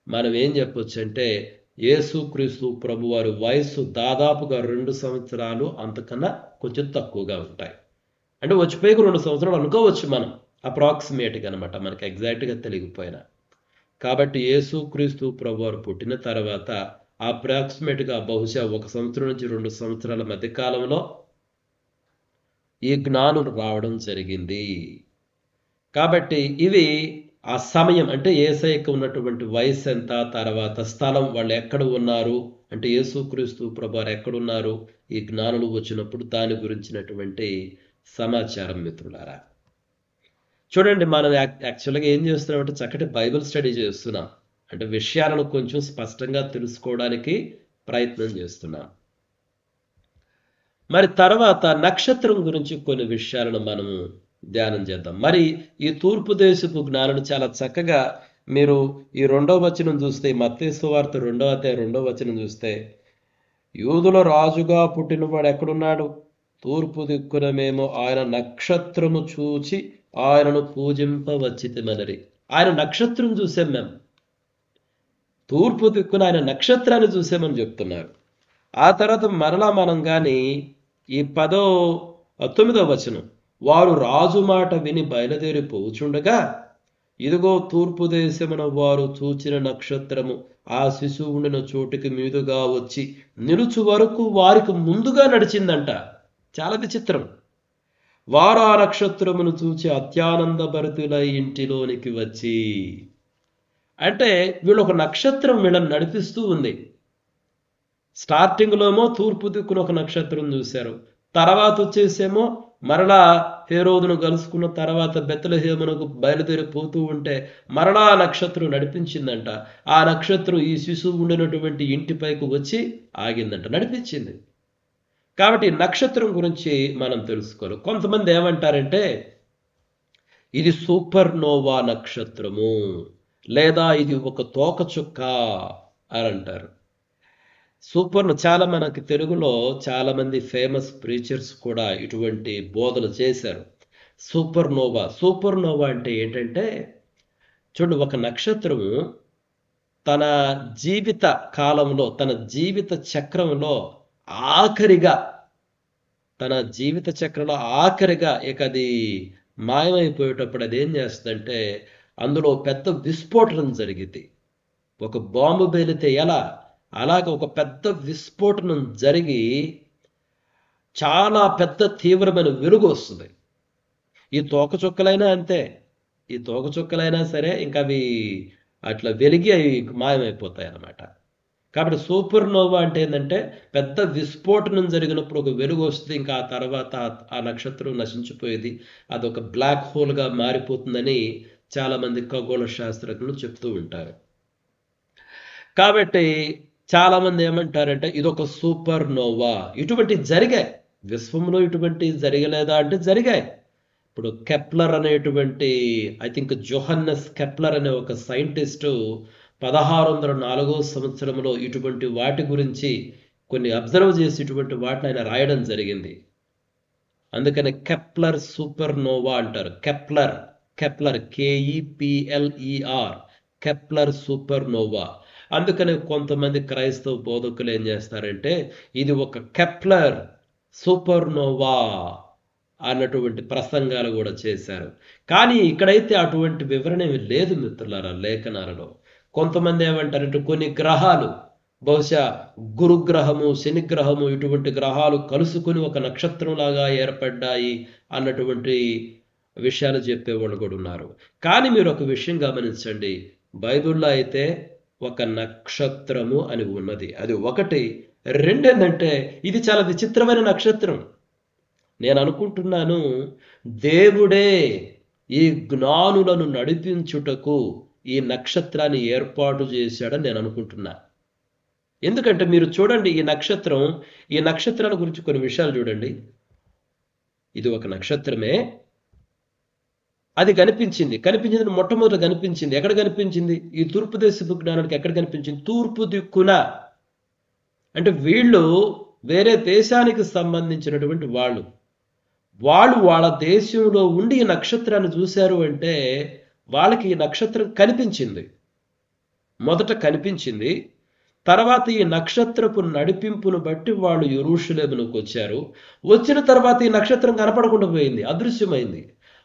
మనం ఏం చెప్పొచ్చు అంటే యేసుక్రీస్తు ప్రభువారి వయస్సు దాదాపుగా 2 సంవత్సరాలు అంతకన్నా కొంచెం తక్కువగా ఉంటాయి. అంటే వచ్చిపోయి 2 సంవత్సరాలు అనుకోవచ్చు మనం, అప్రాక్సిమేట్గా అనమాట, మనకి ఎగ్జాక్ట్గా తెలియకపోయినా. కాబట్టి యేసుక్రీస్తు ప్రభువారు పుట్టిన తర్వాత అప్రాక్సిమేట్గా బహుశా 1 సంవత్సరం నుంచి 2 సంవత్సరాల మధ్య కాలంలో ఈ జ్ఞానులు రావడం జరిగింది. కాబట్టి ఇవి ఆ సమయం, అంటే యేసయ్యకు ఉన్నటువంటి వయసు ఎంత, తర్వాత స్థలం, వాళ్ళు ఎక్కడ ఉన్నారు, అంటే యేసుక్రీస్తు ప్రభువారు ఎక్కడున్నారు ఈ జ్ఞానులు వచ్చినప్పుడు, దాని గురించినటువంటి సమాచారం మిత్రులారా. చూడండి, మనం యాక్చువల్గా ఏం చేస్తున్నామంటే చక్కటి బైబిల్ స్టడీ చేస్తున్నాం. అంటే విషయాలను కొంచెం స్పష్టంగా తెలుసుకోవడానికి ప్రయత్నం చేస్తున్నాం. మరి తర్వాత నక్షత్రం గురించి కొన్ని విషయాలను మనము ధ్యానం చేద్దాం. మరి ఈ తూర్పు దేశపు జ్ఞానులు చాలా చక్కగా, మీరు ఈ 2వ వచనం చూస్తే, మత్తయి సువార్త 2వ అధ్యాయం 2వ వచనం చూస్తే, యూదుల రాజుగా పుట్టినవాడు ఎక్కడున్నాడు? తూర్పు దిక్కున మేము ఆయన నక్షత్రము చూచి ఆయనను పూజింపవచ్చితిమనరి. ఆయన నక్షత్రం చూసాం మేము, తూర్పు దిక్కున ఆయన నక్షత్రాన్ని చూసామని చెప్తున్నారు. ఆ తర్వాత మరలా మనం కానీ ఈ 9వ వచనం, వారు రాజు మాట విని బయలుదేరి పోచుండగా ఇదిగో తూర్పు దేశమున వారు చూచిన నక్షత్రము ఆ శిశువు ఉండిన చోటుకి మీదుగా వచ్చి నిలుచు వరకు వారికి ముందుగా నడిచిందంట. చాలా విచిత్రం. వారు ఆ నక్షత్రమును చూచి అత్యానంద భరితులై ఇంటిలోనికి వచ్చి, అంటే వీళ్ళు ఒక నక్షత్రం వీళ్ళని నడిపిస్తూ ఉంది. స్టార్టింగ్లో ఏమో తూర్పు దిక్కున ఒక నక్షత్రం చూశారు, తర్వాత వచ్చేసేమో మరలా హేరోదును కలుసుకున్న తర్వాత బెత్లెహేమునకు బయలుదేరి పోతూ ఉంటే మరలా నక్షత్రం నడిపించిందంట. ఆ నక్షత్రం ఈ శిశువు ఉండినటువంటి ఇంటిపైకి వచ్చి ఆగిందంట, నడిపించింది. కాబట్టి నక్షత్రం గురించి మనం తెలుసుకోవాలి. కొంతమంది ఏమంటారంటే ఇది సూపర్ నోవా నక్షత్రము, లేదా ఇది ఒక తోకచుక్క అని అంటారు. చాలా మనకి తెలుగులో చాలా మంది ఫేమస్ ప్రీచర్స్ కూడా ఇటువంటి బోధలు చేశారు. సూపర్ నోవా అంటే ఏంటంటే, చూడండి, ఒక నక్షత్రము తన జీవిత కాలంలో, తన జీవిత చక్రంలో ఆఖరిగా ఇక అది మాయమైపోయేటప్పుడు అది ఏం చేస్తుందంటే, అందులో పెద్ద విస్ఫోటనం జరిగింది. ఒక బాంబు పేలితే ఎలా, అలాగ ఒక పెద్ద విస్ఫోటనం జరిగి చాలా పెద్ద తీవ్రమైన వెలుగు వస్తుంది. ఈ తోకచుక్కలైనా అంతే, ఈ తోకచుక్కలైనా సరే ఇంకా అవి అట్లా వెలిగి అవి మాయమైపోతాయి అన్నమాట. కాబట్టి సూపర్ నోవా అంటే ఏంటంటే, పెద్ద విస్ఫోటనం జరిగినప్పుడు ఒక వెలుగు వస్తుంది, ఇంకా ఆ తర్వాత ఆ నక్షత్రం నశించిపోయేది, అదొక బ్లాక్ హోల్గా మారిపోతుందని చాలామంది ఖగోళ శాస్త్రజ్ఞులు చెప్తూ ఉంటారు. కాబట్టి చాలామంది ఏమంటారంటే ఇదొక సూపర్ నోవా. ఇటువంటి జరిగాయి విశ్వంలో, ఇటువంటి జరగలేదా అంటే జరిగాయి. ఇప్పుడు కెప్లర్ అనేటువంటి, ఐ థింక్ జోహన్నస్ కెప్లర్ అనే ఒక సైంటిస్టు 1604 సంవత్సరంలో ఇటువంటి వాటి గురించి కొన్ని అబ్జర్వ్ చేసి ఇటువంటి వాటిని ఆయన రాయడం జరిగింది. అందుకని కెప్లర్ సూపర్ నోవా అంటారు. Kepler KEPLER, Kepler supernova. అందుకని కొంతమంది క్రైస్తవ బోధకులు ఏం చేస్తారంటే ఇది ఒక కెప్లర్ సూపర్ నోవా అన్నటువంటి ప్రసంగాలు కూడా చేశారు. కానీ ఇక్కడైతే అటువంటి వివరణ ఏమి లేదు మిత్రులారా లేఖనాలలో. కొంతమంది ఏమంటారంటే కొన్ని గ్రహాలు, బహుశా గురుగ్రహము, శనిగ్రహము, ఇటువంటి గ్రహాలు కలుసుకుని ఒక నక్షత్రంలాగా ఏర్పడ్డాయి అన్నటువంటి విషయాలు చెప్పేవాళ్ళు కూడా ఉన్నారు. కానీ మీరు ఒక విషయం గమనించండి, బైబిల్లో అయితే ఒక నక్షత్రము అని ఉన్నది. అది ఒకటి. రెండేందంటే ఇది చాలా విచిత్రమైన నక్షత్రం. నేను అనుకుంటున్నాను దేవుడే ఈ జ్ఞానులను నడిపించుటకు ఈ నక్షత్రాన్ని ఏర్పాటు చేశాడని నేను అనుకుంటున్నా. ఎందుకంటే మీరు చూడండి, ఈ నక్షత్రాల గురించి కొన్ని విషయాలు చూడండి. ఇది ఒక నక్షత్రమే, అది కనిపించింది మొట్టమొదట కనిపించింది. ఎక్కడ కనిపించింది? ఈ తూర్పు దేశపు జ్ఞానానికి ఎక్కడ కనిపించింది? తూర్పు దిక్కున. అంటే వీళ్ళు వేరే దేశానికి సంబంధించినటువంటి వాళ్ళు వాళ్ళ దేశంలో ఉండి ఈ నక్షత్రాన్ని చూశారు అంటే వాళ్ళకి ఈ నక్షత్రం కనిపించింది. మొదట కనిపించింది, తర్వాత ఈ నక్షత్రపు నడిపింపును బట్టి వాళ్ళు యెరూషలేమునకు వచ్చారు. వచ్చిన తర్వాత ఈ నక్షత్రం కనపడకుండా పోయింది,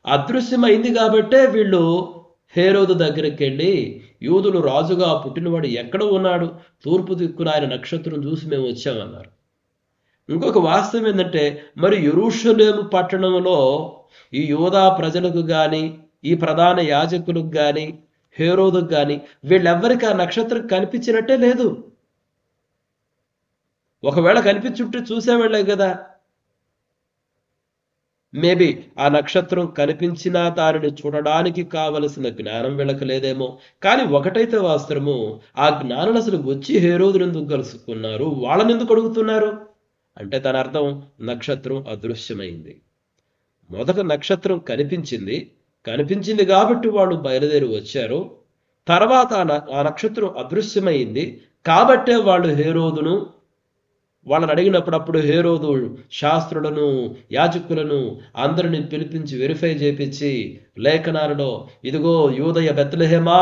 అదృశ్యమైంది కాబట్టే వీళ్ళు హేరోదు దగ్గరికి వెళ్ళి, యూదులు రాజుగా పుట్టినవాడు ఎక్కడ ఉన్నాడు? తూర్పు దిక్కున ఆయన నక్షత్రం చూసి మేము వచ్చామన్నారు. ఇంకొక వాస్తవం ఏంటంటే, మరి యెరూషలేము పట్టణంలో ఈ యూదా ప్రజలకు కానీ, ఈ ప్రధాన యాజకులకు కానీ, హేరోదుకు కానీ వీళ్ళెవ్వరికి ఆ నక్షత్రం కనిపించినట్టే లేదు. ఒకవేళ కనిపించుంటే చూసేవాళ్ళే కదా. మేబీ ఆ నక్షత్రం కనిపించినా దానిని చూడడానికి కావలసిన జ్ఞానం వీళ్ళకి లేదేమో. కానీ ఒకటైతే వాస్తవము, ఆ జ్ఞానులు అసలు వచ్చి హేరోదుని ఎందుకు కలుసుకున్నారు, వాళ్ళని ఎందుకు అడుగుతున్నారు అంటే దాని అర్థం నక్షత్రం అదృశ్యమైంది. మొదట నక్షత్రం కనిపించింది కాబట్టి వాళ్ళు బయలుదేరి వచ్చారు. తర్వాత ఆ నక్షత్రం అదృశ్యమైంది కాబట్టే వాళ్ళు హేరోదును వాళ్ళని అడిగినప్పుడు హేరోదు శాస్త్రులను, యాజకులను అందరిని పిలిపించి వెరిఫై చేపించి లేఖనాలలో ఇదిగో యూదయ బెత్లెహేమా,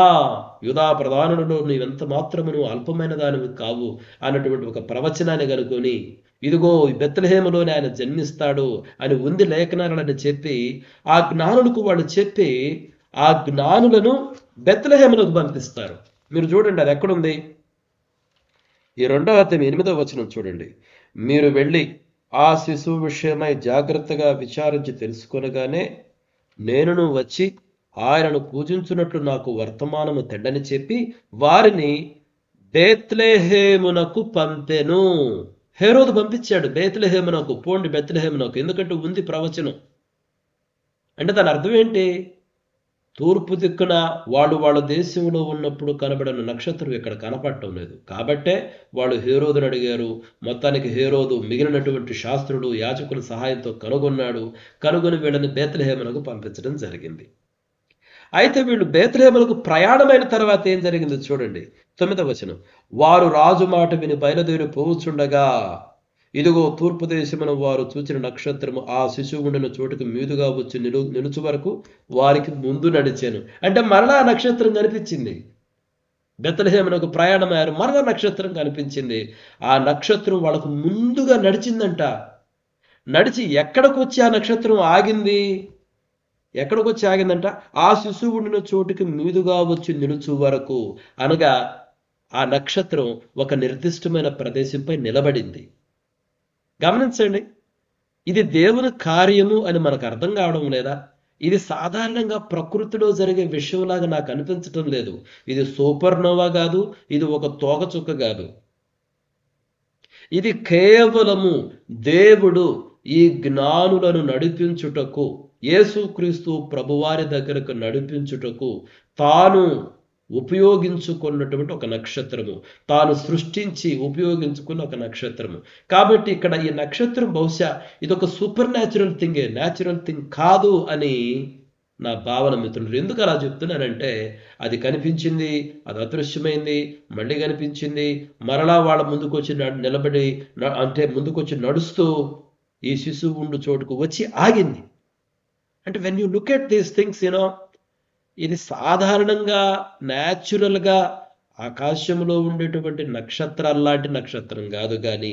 యూదా ప్రధానులలో నీవెంత మాత్రమును అల్పమైన దానివి కావు అన్నటువంటి ఒక ప్రవచనాన్ని కనుకొని ఇదిగో బెత్లెహేములోనే ఆయన జన్మిస్తాడు అని ఉంది లేఖనాలని చెప్పి ఆ జ్ఞానులకు వాళ్ళు చెప్పి ఆ జ్ఞానులను బెత్లెహేములకు పంపిస్తారు. మీరు చూడండి అది ఎక్కడుంది. ఈ 2వ అధ్యాయం 8వ వచనం చూడండి. మీరు వెళ్ళి ఆ శిశువు విషయమై జాగ్రత్తగా విచారించి తెలుసుకొనగానే నేనును వచ్చి ఆయనను పూజించున్నట్లు నాకు వర్తమానము తెండని చెప్పి వారిని బెత్లెహేమునకు పంపెను. హేరోదు పంపించాడు బెత్లెహేమునకు, పోండి బెత్లెహేమునకు, ఎందుకంటే ఉంది ప్రవచనం. అంటే దాని అర్థం ఏంటి? తూర్పు దిక్కున వాళ్ళ దేశంలో ఉన్నప్పుడు కనబడిన నక్షత్రం ఇక్కడ కనపడటం లేదు కాబట్టే వాళ్ళు హేరోదుని అడిగారు. మొత్తానికి హేరోదు మిగిలినటువంటి శాస్త్రుడు, యాజకుల సహాయంతో కనుగొని వీళ్ళని బెత్లెహేమునకు పంపించడం జరిగింది. అయితే వీళ్ళు బెత్లెహేమునకు ప్రయాణమైన తర్వాత ఏం జరిగింది చూడండి. 9వ వచనం. వారు రాజు మాట విని బయలుదేరి పోవుచుండగా ఇదిగో తూర్పు దేశమున వారు చూచిన నక్షత్రము ఆ శిశువు ఉండిన చోటుకు మీదుగా వచ్చి నిలుచు వరకు వారికి ముందు నడిచాను. అంటే మరలా నక్షత్రం కనిపించింది. బెత్లెహేమునకు ప్రయాణమయ్యారు, మరలా నక్షత్రం కనిపించింది. ఆ నక్షత్రం వాళ్ళకు ముందుగా నడిచిందంట. నడిచి ఎక్కడికి వచ్చి ఆ నక్షత్రం ఆగింది? ఎక్కడికి వచ్చి ఆగిందంట? ఆ శిశువు ఉండిన చోటుకి మీదుగా వచ్చి నిలుచు వరకు. అనగా ఆ నక్షత్రం ఒక నిర్దిష్టమైన ప్రదేశంపై నిలబడింది. గమనించండి, ఇది దేవుని కార్యము అని మనకు అర్థం కావడం లేదా? ఇది సాధారణంగా ప్రకృతిలో జరిగే విషయంలాగా నాకు అనిపించటం లేదు. ఇది సూపర్నోవా కాదు, ఇది ఒక తోకచుక్క కాదు. ఇది కేవలము దేవుడు ఈ జ్ఞానులను నడిపించుటకు, యేసుక్రీస్తు ప్రభువారి దగ్గరకు నడిపించుటకు తాను ఉపయోగించుకున్నటువంటి ఒక నక్షత్రము, తాను సృష్టించి ఉపయోగించుకున్న ఒక నక్షత్రము. కాబట్టి ఇక్కడ ఈ నక్షత్రం బహుశా ఇదొక సూపర్ న్యాచురల్ థింగే, న్యాచురల్ థింగ్ కాదు అని నా భావన మిత్రులు. ఎందుకు అలా చెప్తున్నానంటే అది కనిపించింది, అది అదృశ్యమైంది, మళ్ళీ కనిపించింది, మరలా వాళ్ళ ముందుకు వచ్చి నిలబడి అంటే ముందుకొచ్చి నడుస్తూ ఈ శిశువు ఉండు చోటుకు వచ్చి ఆగింది. అంటే when you look at these things ఇది సాధారణంగా న్యాచురల్గా ఆకాశంలో ఉండేటువంటి నక్షత్రాలు లాంటి నక్షత్రం కాదు, కానీ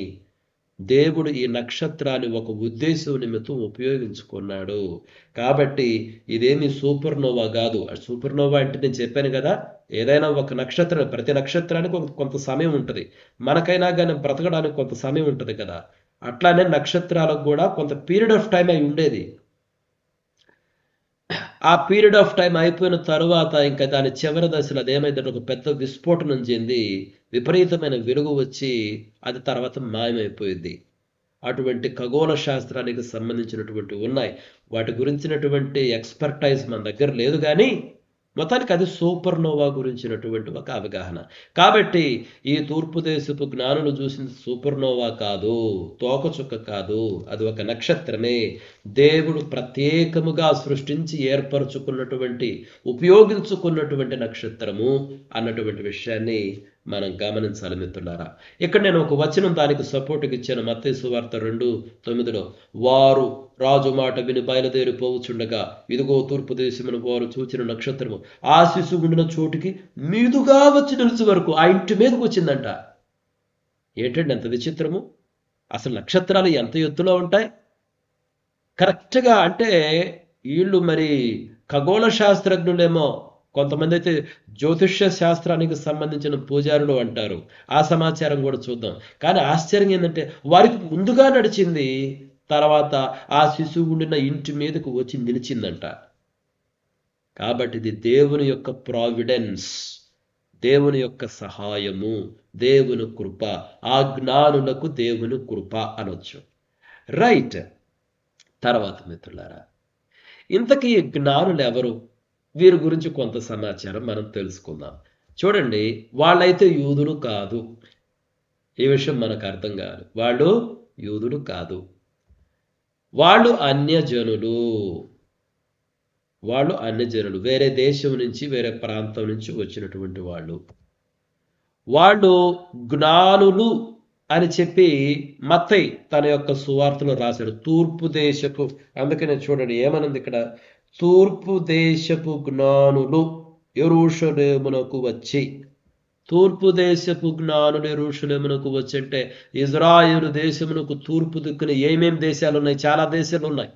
దేవుడు ఈ నక్షత్రాన్ని ఒక ఉద్దేశం నిమిత్తం ఉపయోగించుకున్నాడు. కాబట్టి ఇదేమి సూపర్నోవా కాదు. సూపర్నోవా అంటే నేను చెప్పాను కదా, ఏదైనా ఒక నక్షత్రం, ప్రతి నక్షత్రానికి కొంత సమయం ఉంటుంది. మనకైనా కానీ బ్రతకడానికి కొంత సమయం ఉంటుంది కదా, అట్లానే నక్షత్రాలకు కూడా కొంత పీరియడ్ ఆఫ్ టైం అయి ఉండేది. ఆ పీరియడ్ ఆఫ్ టైం అయిపోయిన తర్వాత ఇంకా దాని చివరి దశలో అదేమైందంటే ఒక పెద్ద విస్ఫోటనం చెంది విపరీతమైన వెలుగు వచ్చి అది తర్వాత మాయమైపోయింది. అటువంటి ఖగోళ శాస్త్రానికి సంబంధించినటువంటి ఉన్నాయి. వాటి గురించినటువంటి ఎక్స్పర్టైజ్ మన దగ్గర లేదు, కానీ మొత్తానికి అది సూపర్నోవా గురించినటువంటి ఒక అవగాహన. కాబట్టి ఈ తూర్పు దేశపు జ్ఞానులు చూసింది సూపర్నోవా కాదు, తోకచుక్క కాదు, అది ఒక నక్షత్రమే. దేవుడు ప్రత్యేకముగా సృష్టించి ఏర్పరచుకున్నటువంటి, ఉపయోగించుకున్నటువంటి నక్షత్రము అన్నటువంటి విషయాన్ని మనం గమనించాలి మిత్రులారా. ఇక్కడ నేను ఒక వచనం దానికి సపోర్ట్కి ఇచ్చాను. మత్తయి సువార్త 2:9 వారు రాజు మాట విని బయలుదేరి పోవుచుండగా ఇదిగో తూర్పు దేశమున వారు చూచిన నక్షత్రము ఆ శిశువు ఉండిన చోటుకి మీదుగా వచ్చి నిలిచి వరకు ఆ ఇంటి మీదకి వచ్చిందంట. ఏంటండి ఎంత విచిత్రము! అసలు నక్షత్రాలు ఎంత ఎత్తులో ఉంటాయి కరెక్ట్గా అంటే వీళ్ళు మరి ఖగోళ శాస్త్రజ్ఞులేమో, కొంతమంది అయితే జ్యోతిష్య శాస్త్రానికి సంబంధించిన పూజారులు అంటారు. ఆ సమాచారం కూడా చూద్దాం. కానీ ఆశ్చర్యం ఏంటంటే వారికి ముందుగా నడిచింది, తర్వాత ఆ శిశువు ఉండిన ఇంటి మీదకు వచ్చి నిలిచిందంట. కాబట్టి ఇది దేవుని యొక్క ప్రావిడెన్స్, దేవుని యొక్క సహాయము, దేవుని కృప, ఆ జ్ఞానులకు దేవుని కృప అనొచ్చు. రైట్. తర్వాత మిత్రులారా, ఇంతకీ ఈ జ్ఞానులు ఎవరు? వీరి గురించి కొంత సమాచారం మనం తెలుసుకుందాం. చూడండి, వాళ్ళైతే యూదులు కాదు. ఈ విషయం మనకు అర్థం కాదు. వాళ్ళు యూదులు కాదు, వాళ్ళు అన్యజనులు. వాళ్ళు అన్యజనులు, వేరే దేశం నుంచి, వేరే ప్రాంతం నుంచి వచ్చినటువంటి వాళ్ళు. వాళ్ళు జ్ఞానులు అని చెప్పి మత్తయి తన యొక్క సువార్తలో రాశాడు. తూర్పు దేశపు, అందుకనే చూడండి ఏమనుంది ఇక్కడ, తూర్పు దేశపు జ్ఞానులు యెరూషలేమునకు వచ్చి. తూర్పు దేశపు జ్ఞానులు యెరూషలేమునకు వచ్చి అంటే ఇజ్రాయేలు దేశమునకు తూర్పు దిక్కున ఏమేం దేశాలు ఉన్నాయి? చాలా దేశాలు ఉన్నాయి.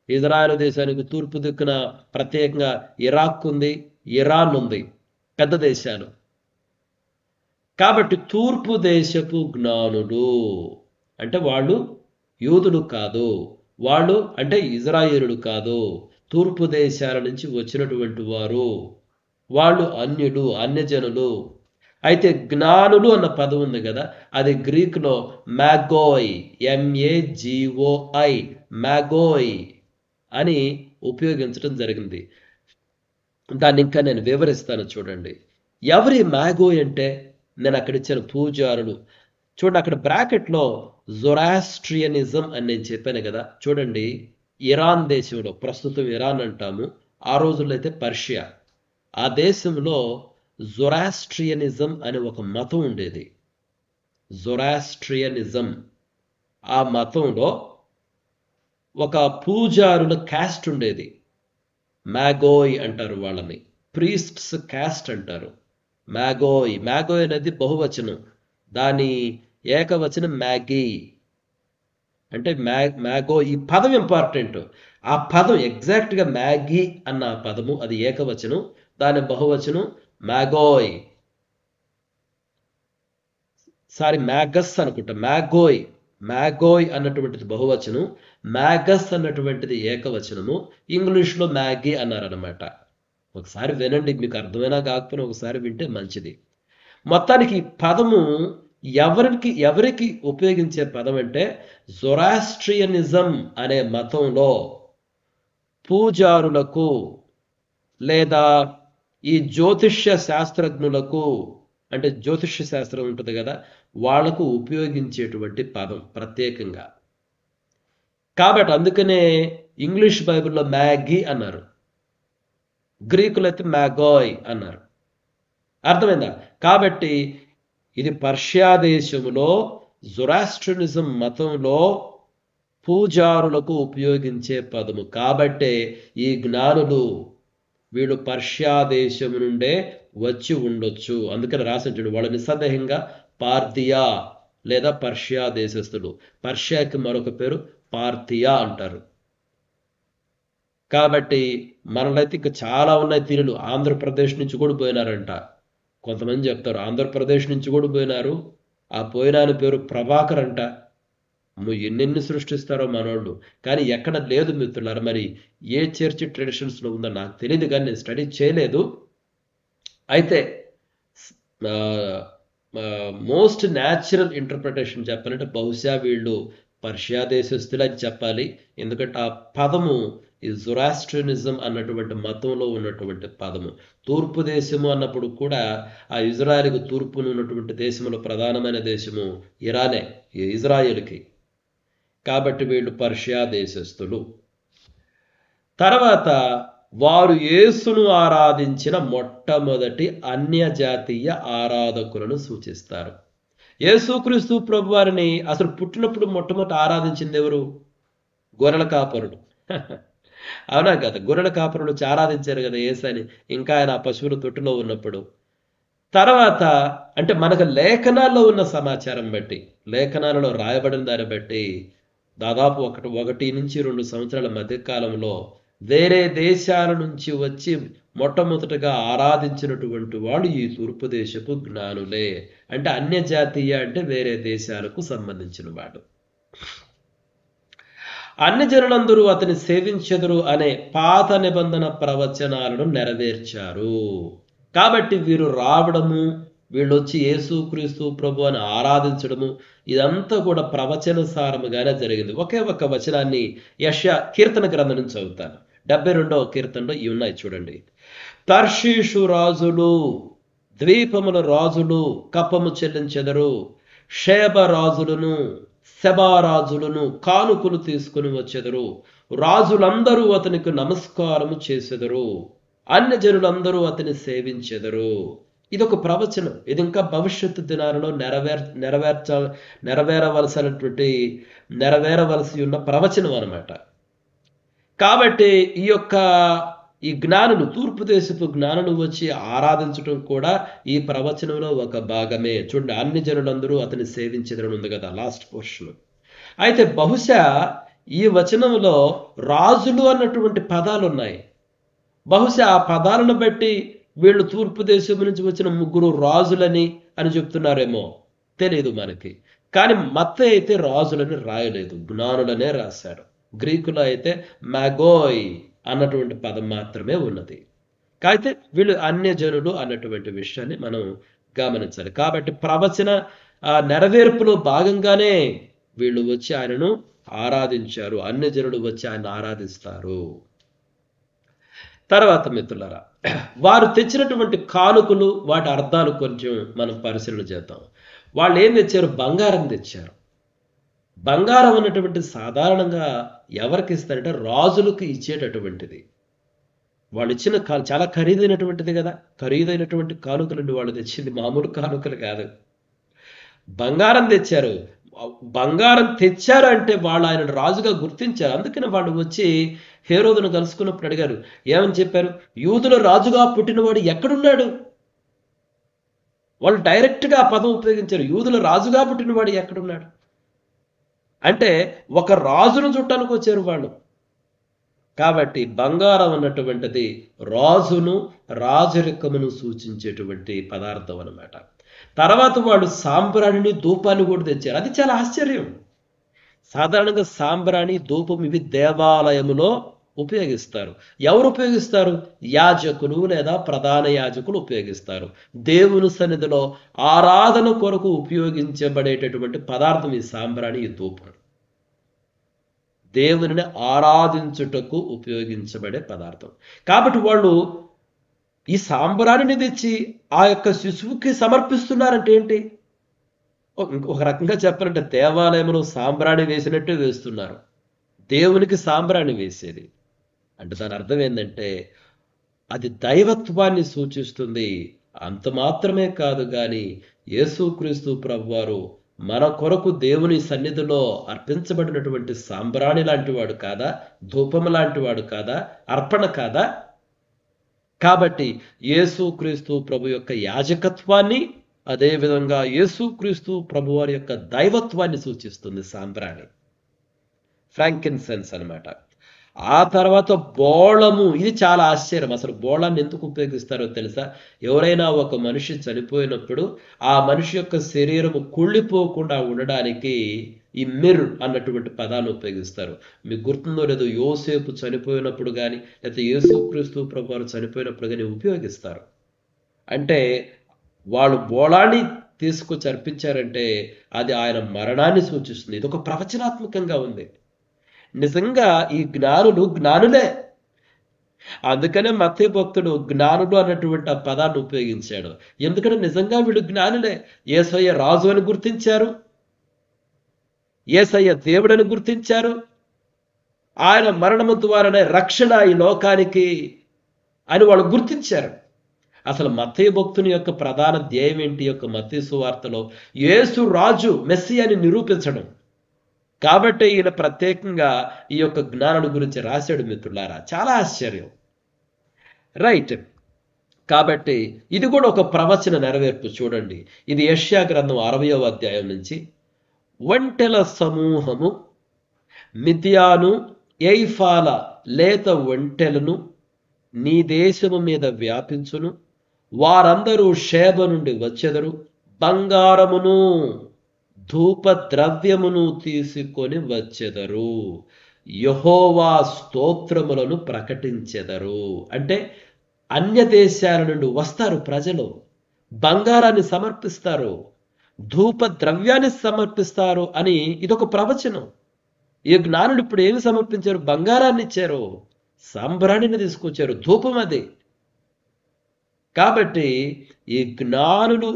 ఇజ్రాయేలు దేశానికి తూర్పు దిక్కున ప్రత్యేకంగా ఇరాక్ ఉంది, ఇరాన్ ఉంది, పెద్ద దేశాలు. కాబట్టి తూర్పు దేశపు జ్ఞానులు అంటే వాళ్ళు యూదులు కాదు, వాళ్ళు అంటే ఇజ్రాయేలుడు కాదు, తూర్పు దేశాల నుంచి వచ్చినటువంటి వారు. వాళ్ళు అన్యులు, అన్యజనులు. అయితే జ్ఞానులు అన్న పదం ఉంది కదా, అది గ్రీకులో మ్యాగోయ్, MAGOI, మ్యాగోయ్ అని ఉపయోగించడం జరిగింది. దాన్ని ఇంకా నేను వివరిస్తాను చూడండి. ఎవరి మ్యాగోయ్ అంటే, నేను అక్కడ ఇచ్చిన పూజారులు. చూడండి అక్కడ బ్రాకెట్లో జొరాస్ట్రియనిజం అని నేను చెప్పాను కదా. చూడండి, ఇరాన్ దేశంలో, ప్రస్తుతం ఇరాన్ అంటాము, ఆ రోజుల్లో అయితే పర్షియా, ఆ దేశంలో జొరాస్ట్రియనిజం అనే ఒక మతం ఉండేది. జొరాస్ట్రియనిజం, ఆ మతంలో ఒక పూజారుల క్యాస్ట్ ఉండేది. మ్యాగోయ్ అంటారు వాళ్ళని, ప్రీస్ట్స్ క్యాస్ట్ అంటారు. మ్యాగోయ్, మ్యాగోయ్ అనేది బహువచనం, దాని ఏకవచనం మ్యాగీ. అంటే మ్యాగో, ఈ పదం ఇంపార్టెంట్. ఆ పదం ఎగ్జాక్ట్గా మ్యాగీ అన్న పదము అది ఏకవచనం, దాని బహువచనం మ్యాగోయ్. మ్యాగస్ అనుకుంటా, మ్యాగోయ్. మ్యాగోయ్ అన్నటువంటిది బహువచనం, మ్యాగస్ అన్నటువంటిది ఏకవచనము. ఇంగ్లీష్లో మ్యాగీ అన్నారనమాట. ఒకసారి వినండి, మీకు అర్థమైనా కాకపోయినా ఒకసారి వింటే మంచిది. మొత్తానికి ఈ పదము ఎవరికి ఉపయోగించే పదం అంటే, జొరాస్ట్రియనిజం అనే మతంలో పూజారులకు లేదా ఈ జ్యోతిష్య శాస్త్రజ్ఞులకు, అంటే జ్యోతిష్య శాస్త్రం ఉంటుంది కదా, వాళ్లకు ఉపయోగించేటువంటి పదం ప్రత్యేకంగా. కాబట్టి అందుకనే ఇంగ్లీష్ బైబిల్లో మ్యాగీ అన్నారు, గ్రీకులు అయితే మ్యాగోయ్ అన్నారు. అర్థమైందా? కాబట్టి ఇది పర్షియా దేశంలో జొరాస్ట్రియనిజం మతంలో పూజారులకు ఉపయోగించే పదము. కాబట్టే ఈ జ్ఞానులు వీళ్ళు పర్షియా దేశం నుండే వచ్చి ఉండొచ్చు. అందుకని రాసించాడు, వాళ్ళు నిస్సందేహంగా పార్థియా లేదా పర్షియా దేశస్థులు. పర్షియాకి మరొక పేరు పార్థియా అంటారు. కాబట్టి మనలైతే ఇంకా చాలా ఉన్నాయి తీరులు. ఆంధ్రప్రదేశ్ నుంచి కూడా పోయినారంట. కొంతమంది చెప్తారు ఆంధ్రప్రదేశ్ నుంచి కూడా పోయినారు, ఆ పోయిన పేరు ప్రభాకర్ అంట. ఎన్నెన్ని సృష్టిస్తారో మనోళ్ళు. కానీ ఎక్కడ లేదు మిత్రులారా. మరి ఏ చర్చ్ ట్రెడిషన్స్లో ఉందో నాకు తెలియదు, కానీ నేను స్టడీ చేయలేదు. అయితే మోస్ట్ న్యాచురల్ ఇంటర్ప్రిటేషన్ చెప్పాలంటే బహుశా వీళ్ళు పర్షియా దేశస్తులని చెప్పాలి. ఎందుకంటే ఆ పదము ఈ జొరాస్ట్రియనిజం అన్నటువంటి మతంలో ఉన్నటువంటి పదము. తూర్పు దేశము అన్నప్పుడు కూడా ఆ ఇజ్రాయెల్కి తూర్పును ఉన్నటువంటి దేశంలో ప్రధానమైన దేశము ఇరానే, ఇజ్రాయెల్కి. కాబట్టి వీళ్ళు పర్షియా దేశస్థులు. తర్వాత వారు యేసును ఆరాధించిన మొట్టమొదటి అన్యజాతీయ ఆరాధకులను సూచిస్తారు. యేసుక్రీస్తు ప్రభు వారిని అసలు పుట్టినప్పుడు మొట్టమొదటి ఆరాధించింది ఎవరు? గొర్రెల కాపరుడు. అవునా కదా? గొర్రెల కాపరులు ఆరాధించారు కదా యేసుని, ఇంకా ఆయన పశువుల తొట్టులో ఉన్నప్పుడు. తర్వాత అంటే మనకు లేఖనాల్లో ఉన్న సమాచారం బట్టి, లేఖనాలలో రాయబడిన దాన్ని బట్టి దాదాపు 1 నుంచి 2 సంవత్సరాల మధ్య కాలంలో వేరే దేశాల నుంచి వచ్చి మొట్టమొదటగా ఆరాధించినటువంటి వాళ్ళు ఈ తూర్పు దేశపు జ్ఞానులే. అంటే అన్యజాతీయ అంటే వేరే దేశాలకు సంబంధించిన వాడు. అన్ని జనులందరూ అతని సేవించెదరు అనే పాత నిబంధన ప్రవచనాలను నెరవేర్చారు. కాబట్టి వీరు రావడము, వీళ్ళు వచ్చి యేసుక్రీస్తు ప్రభు అని ఆరాధించడము, ఇదంతా కూడా ప్రవచనసారముగానే జరిగింది. ఒకే ఒక్క వచనాన్ని యెషయా కీర్తన గ్రంథం నుంచి చదువుతాను. 72వ కీర్తనలో ఇవి ఉన్నాయి చూడండి. తర్షీషు రాజులు, ద్వీపముల రాజులు కప్పము చెల్లించెదరు, షేబ రాజులను సెబా రాజులను కానుకలు తీసుకుని వచ్చెదరు, రాజులందరూ అతనికి నమస్కారము చేసెదరు, అన్య జనులందరూ అతని సేవించెదరు. ఇదొక ప్రవచనం. ఇది ఇంకా భవిష్యత్తు దినాలలో నెరవేరవలసి ఉన్న ప్రవచనం అన్నమాట. కాబట్టి ఈ జ్ఞానులు, తూర్పు దేశపు జ్ఞానులు వచ్చి ఆరాధించడం కూడా ఈ ప్రవచనంలో ఒక భాగమే. చూడండి, అన్ని జనులందరూ అతని సేవించెదరని ఉంది కదా లాస్ట్ పోర్షన్. అయితే బహుశా ఈ వచనంలో రాజులు అన్నటువంటి పదాలు ఉన్నాయి. బహుశా ఆ పదాలను బట్టి వీళ్ళు తూర్పు దేశం నుంచి వచ్చిన 3 రాజులని అని చెప్తున్నారేమో, తెలియదు మనకి. కానీ మత్తయి అయితే రాజులని రాయలేదు, జ్ఞానులనే రాశారు. గ్రీకులో అయితే మ్యాగోయ్ అన్నటువంటి పదం మాత్రమే ఉన్నది. అయితే వీళ్ళు అన్య జనులు అన్నటువంటి విషయాన్ని మనం గమనించాలి. కాబట్టి ప్రవచన నెరవేర్పులో భాగంగానే వీళ్ళు వచ్చి ఆయనను ఆరాధించారు. అన్య జనులు వచ్చి ఆయన ఆరాధిస్తారు. తర్వాత మిత్రులారా, వారు తెచ్చినటువంటి కానుకలు, వాటి అర్థాలు కొంచెం మనం పరిశీలన చేద్దాం. వాళ్ళు ఏం తెచ్చారు? బంగారం తెచ్చారు. బంగారం అన్నటువంటి సాధారణంగా ఎవరికి ఇస్తారంటే రాజులకు ఇచ్చేటటువంటిది. వాళ్ళు ఇచ్చిన చాలా ఖరీదైనటువంటిది కదా, ఖరీదైనటువంటి కానుకలండి వాళ్ళు తెచ్చింది, మామూలు కానుకలు కాదు. బంగారం తెచ్చారు. బంగారం తెచ్చారు అంటే వాళ్ళు ఆయన రాజుగా గుర్తించారు. అందుకని వాళ్ళు వచ్చి హేరోదును కలుసుకున్నప్పుడు అడిగారు, ఏమని చెప్పారు? యూదుల రాజుగా పుట్టినవాడు ఎక్కడున్నాడు? వాళ్ళు డైరెక్ట్గా ఆ పదం ఉపయోగించారు, యూదుల రాజుగా పుట్టినవాడు ఎక్కడున్నాడు అంటే ఒక రాజును చుట్టానికి వచ్చారు వాళ్ళు. కాబట్టి బంగారం అన్నటువంటిది రాజును, రాజరికమును సూచించేటువంటి పదార్థం అన్నమాట. తర్వాత వాళ్ళు సాంబ్రాణిని, ధూపాన్ని కూడా తెచ్చారు. అది చాలా ఆశ్చర్యం. సాధారణంగా సాంబ్రాణి, ధూపం ఇవి దేవాలయములో ఉపయోగిస్తారు. ఎవరు ఉపయోగిస్తారు? యాజకులు లేదా ప్రధాన యాజకులు ఉపయోగిస్తారు. దేవుని సన్నిధిలో ఆరాధన కొరకు ఉపయోగించబడేటటువంటి పదార్థం ఈ సాంబ్రాణి, ఈ ధూపం. దేవునిని ఆరాధించుటకు ఉపయోగించబడే పదార్థం. కాబట్టి వాళ్ళు ఈ సాంబ్రాణిని తెచ్చి ఆ యొక్క శిశువుకి సమర్పిస్తున్నారంటే ఏంటి? ఒక రకంగా చెప్పాలంటే దేవాలయంలో సాంబ్రాణి వేసినట్టే వేస్తున్నారు. దేవునికి సాంబ్రాణి వేసేది అంటే దాని అర్థం ఏంటంటే అది దైవత్వాన్ని సూచిస్తుంది. అంత మాత్రమే కాదు కానీ యేసుక్రీస్తు ప్రభువారు మన కొరకు దేవుని సన్నిధిలో అర్పించబడినటువంటి సాంబ్రాణి లాంటి వాడు కాదా? ధూపము లాంటి వాడు కాదా? అర్పణ కాదా? కాబట్టి యేసుక్రీస్తు ప్రభు యొక్క యాజకత్వాన్ని, అదేవిధంగా యేసుక్రీస్తు ప్రభు వారి యొక్క దైవత్వాన్ని సూచిస్తుంది సాంబ్రాణి, ఫ్రాంకిన్సెన్స్ అన్నమాట. ఆ తర్వాత బోళము. ఇది చాలా ఆశ్చర్యం. అసలు బోళాన్ని ఎందుకు ఉపయోగిస్తారో తెలుసా? ఎవరైనా ఒక మనిషి చనిపోయినప్పుడు ఆ మనిషి యొక్క శరీరము కుళ్ళిపోకుండా ఉండడానికి ఈ మిర్ అన్నటువంటి పదాన్ని ఉపయోగిస్తారు. మీకు గుర్తుందో లేదో, యోసేపు చనిపోయినప్పుడు కానీ లేకపోతే యేసుక్రీస్తు ప్రభువారు చనిపోయినప్పుడు కానీ ఉపయోగిస్తారు. అంటే వాళ్ళు బోళాన్ని తీసుకొచ్చి అర్పించారంటే అది ఆయన మరణాన్ని సూచిస్తుంది. ఇది ఒక ప్రవచనాత్మకంగా ఉంది. నిజంగా ఈ జ్ఞానులే. అందుకనే మత్తయి భక్తుడు జ్ఞానులు అన్నటువంటి ఆ పదాన్ని ఉపయోగించాడు. ఎందుకంటే నిజంగా వీళ్ళు జ్ఞానులే. యేసయ్య రాజు అని గుర్తించారు, యేసయ్య దేవుడని గుర్తించారు, ఆయన మరణము ద్వారానే రక్షణ ఈ లోకానికి అని వాళ్ళు గుర్తించారు. అసలు మత్తయి భక్తుని యొక్క ప్రధాన ధ్యేయం ఏంటి? యొక్క మత్తయి సువార్తలో యేసు రాజు, మెస్సియాని నిరూపించడం. కాబట్టి ఈయన ప్రత్యేకంగా ఈ యొక్క జ్ఞానుల గురించి రాశాడు మిత్రులారా. చాలా ఆశ్చర్యం, రైట్? కాబట్టి ఇది కూడా ఒక ప్రవచన నెరవేర్పు. చూడండి, ఇది యెషయా గ్రంథం 60వ అధ్యాయం నుంచి. ఒంటెల సమూహము మిద్యాను ఎయిఫాల లేత ఒంటెలను నీ దేశము మీద వ్యాపించును, వారందరూ షేబ నుండి వచ్చెదరు, బంగారమును ధూప ద్రవ్యమును తీసుకొని వచ్చెదరు, యెహోవా స్తోత్రములను ప్రకటించెదరు. అంటే అన్య దేశాల నుండి వస్తారు ప్రజలు, బంగారాన్ని సమర్పిస్తారు, ధూప ద్రవ్యాన్ని సమర్పిస్తారు అని ఇదొక ప్రవచనం. ఈ జ్ఞానులు ఇప్పుడు ఏమి సమర్పించారు? బంగారాన్ని ఇచ్చారు, సాంబ్రాణిని తీసుకొచ్చారు, ధూపం అది. కాబట్టి ఈ జ్ఞానులు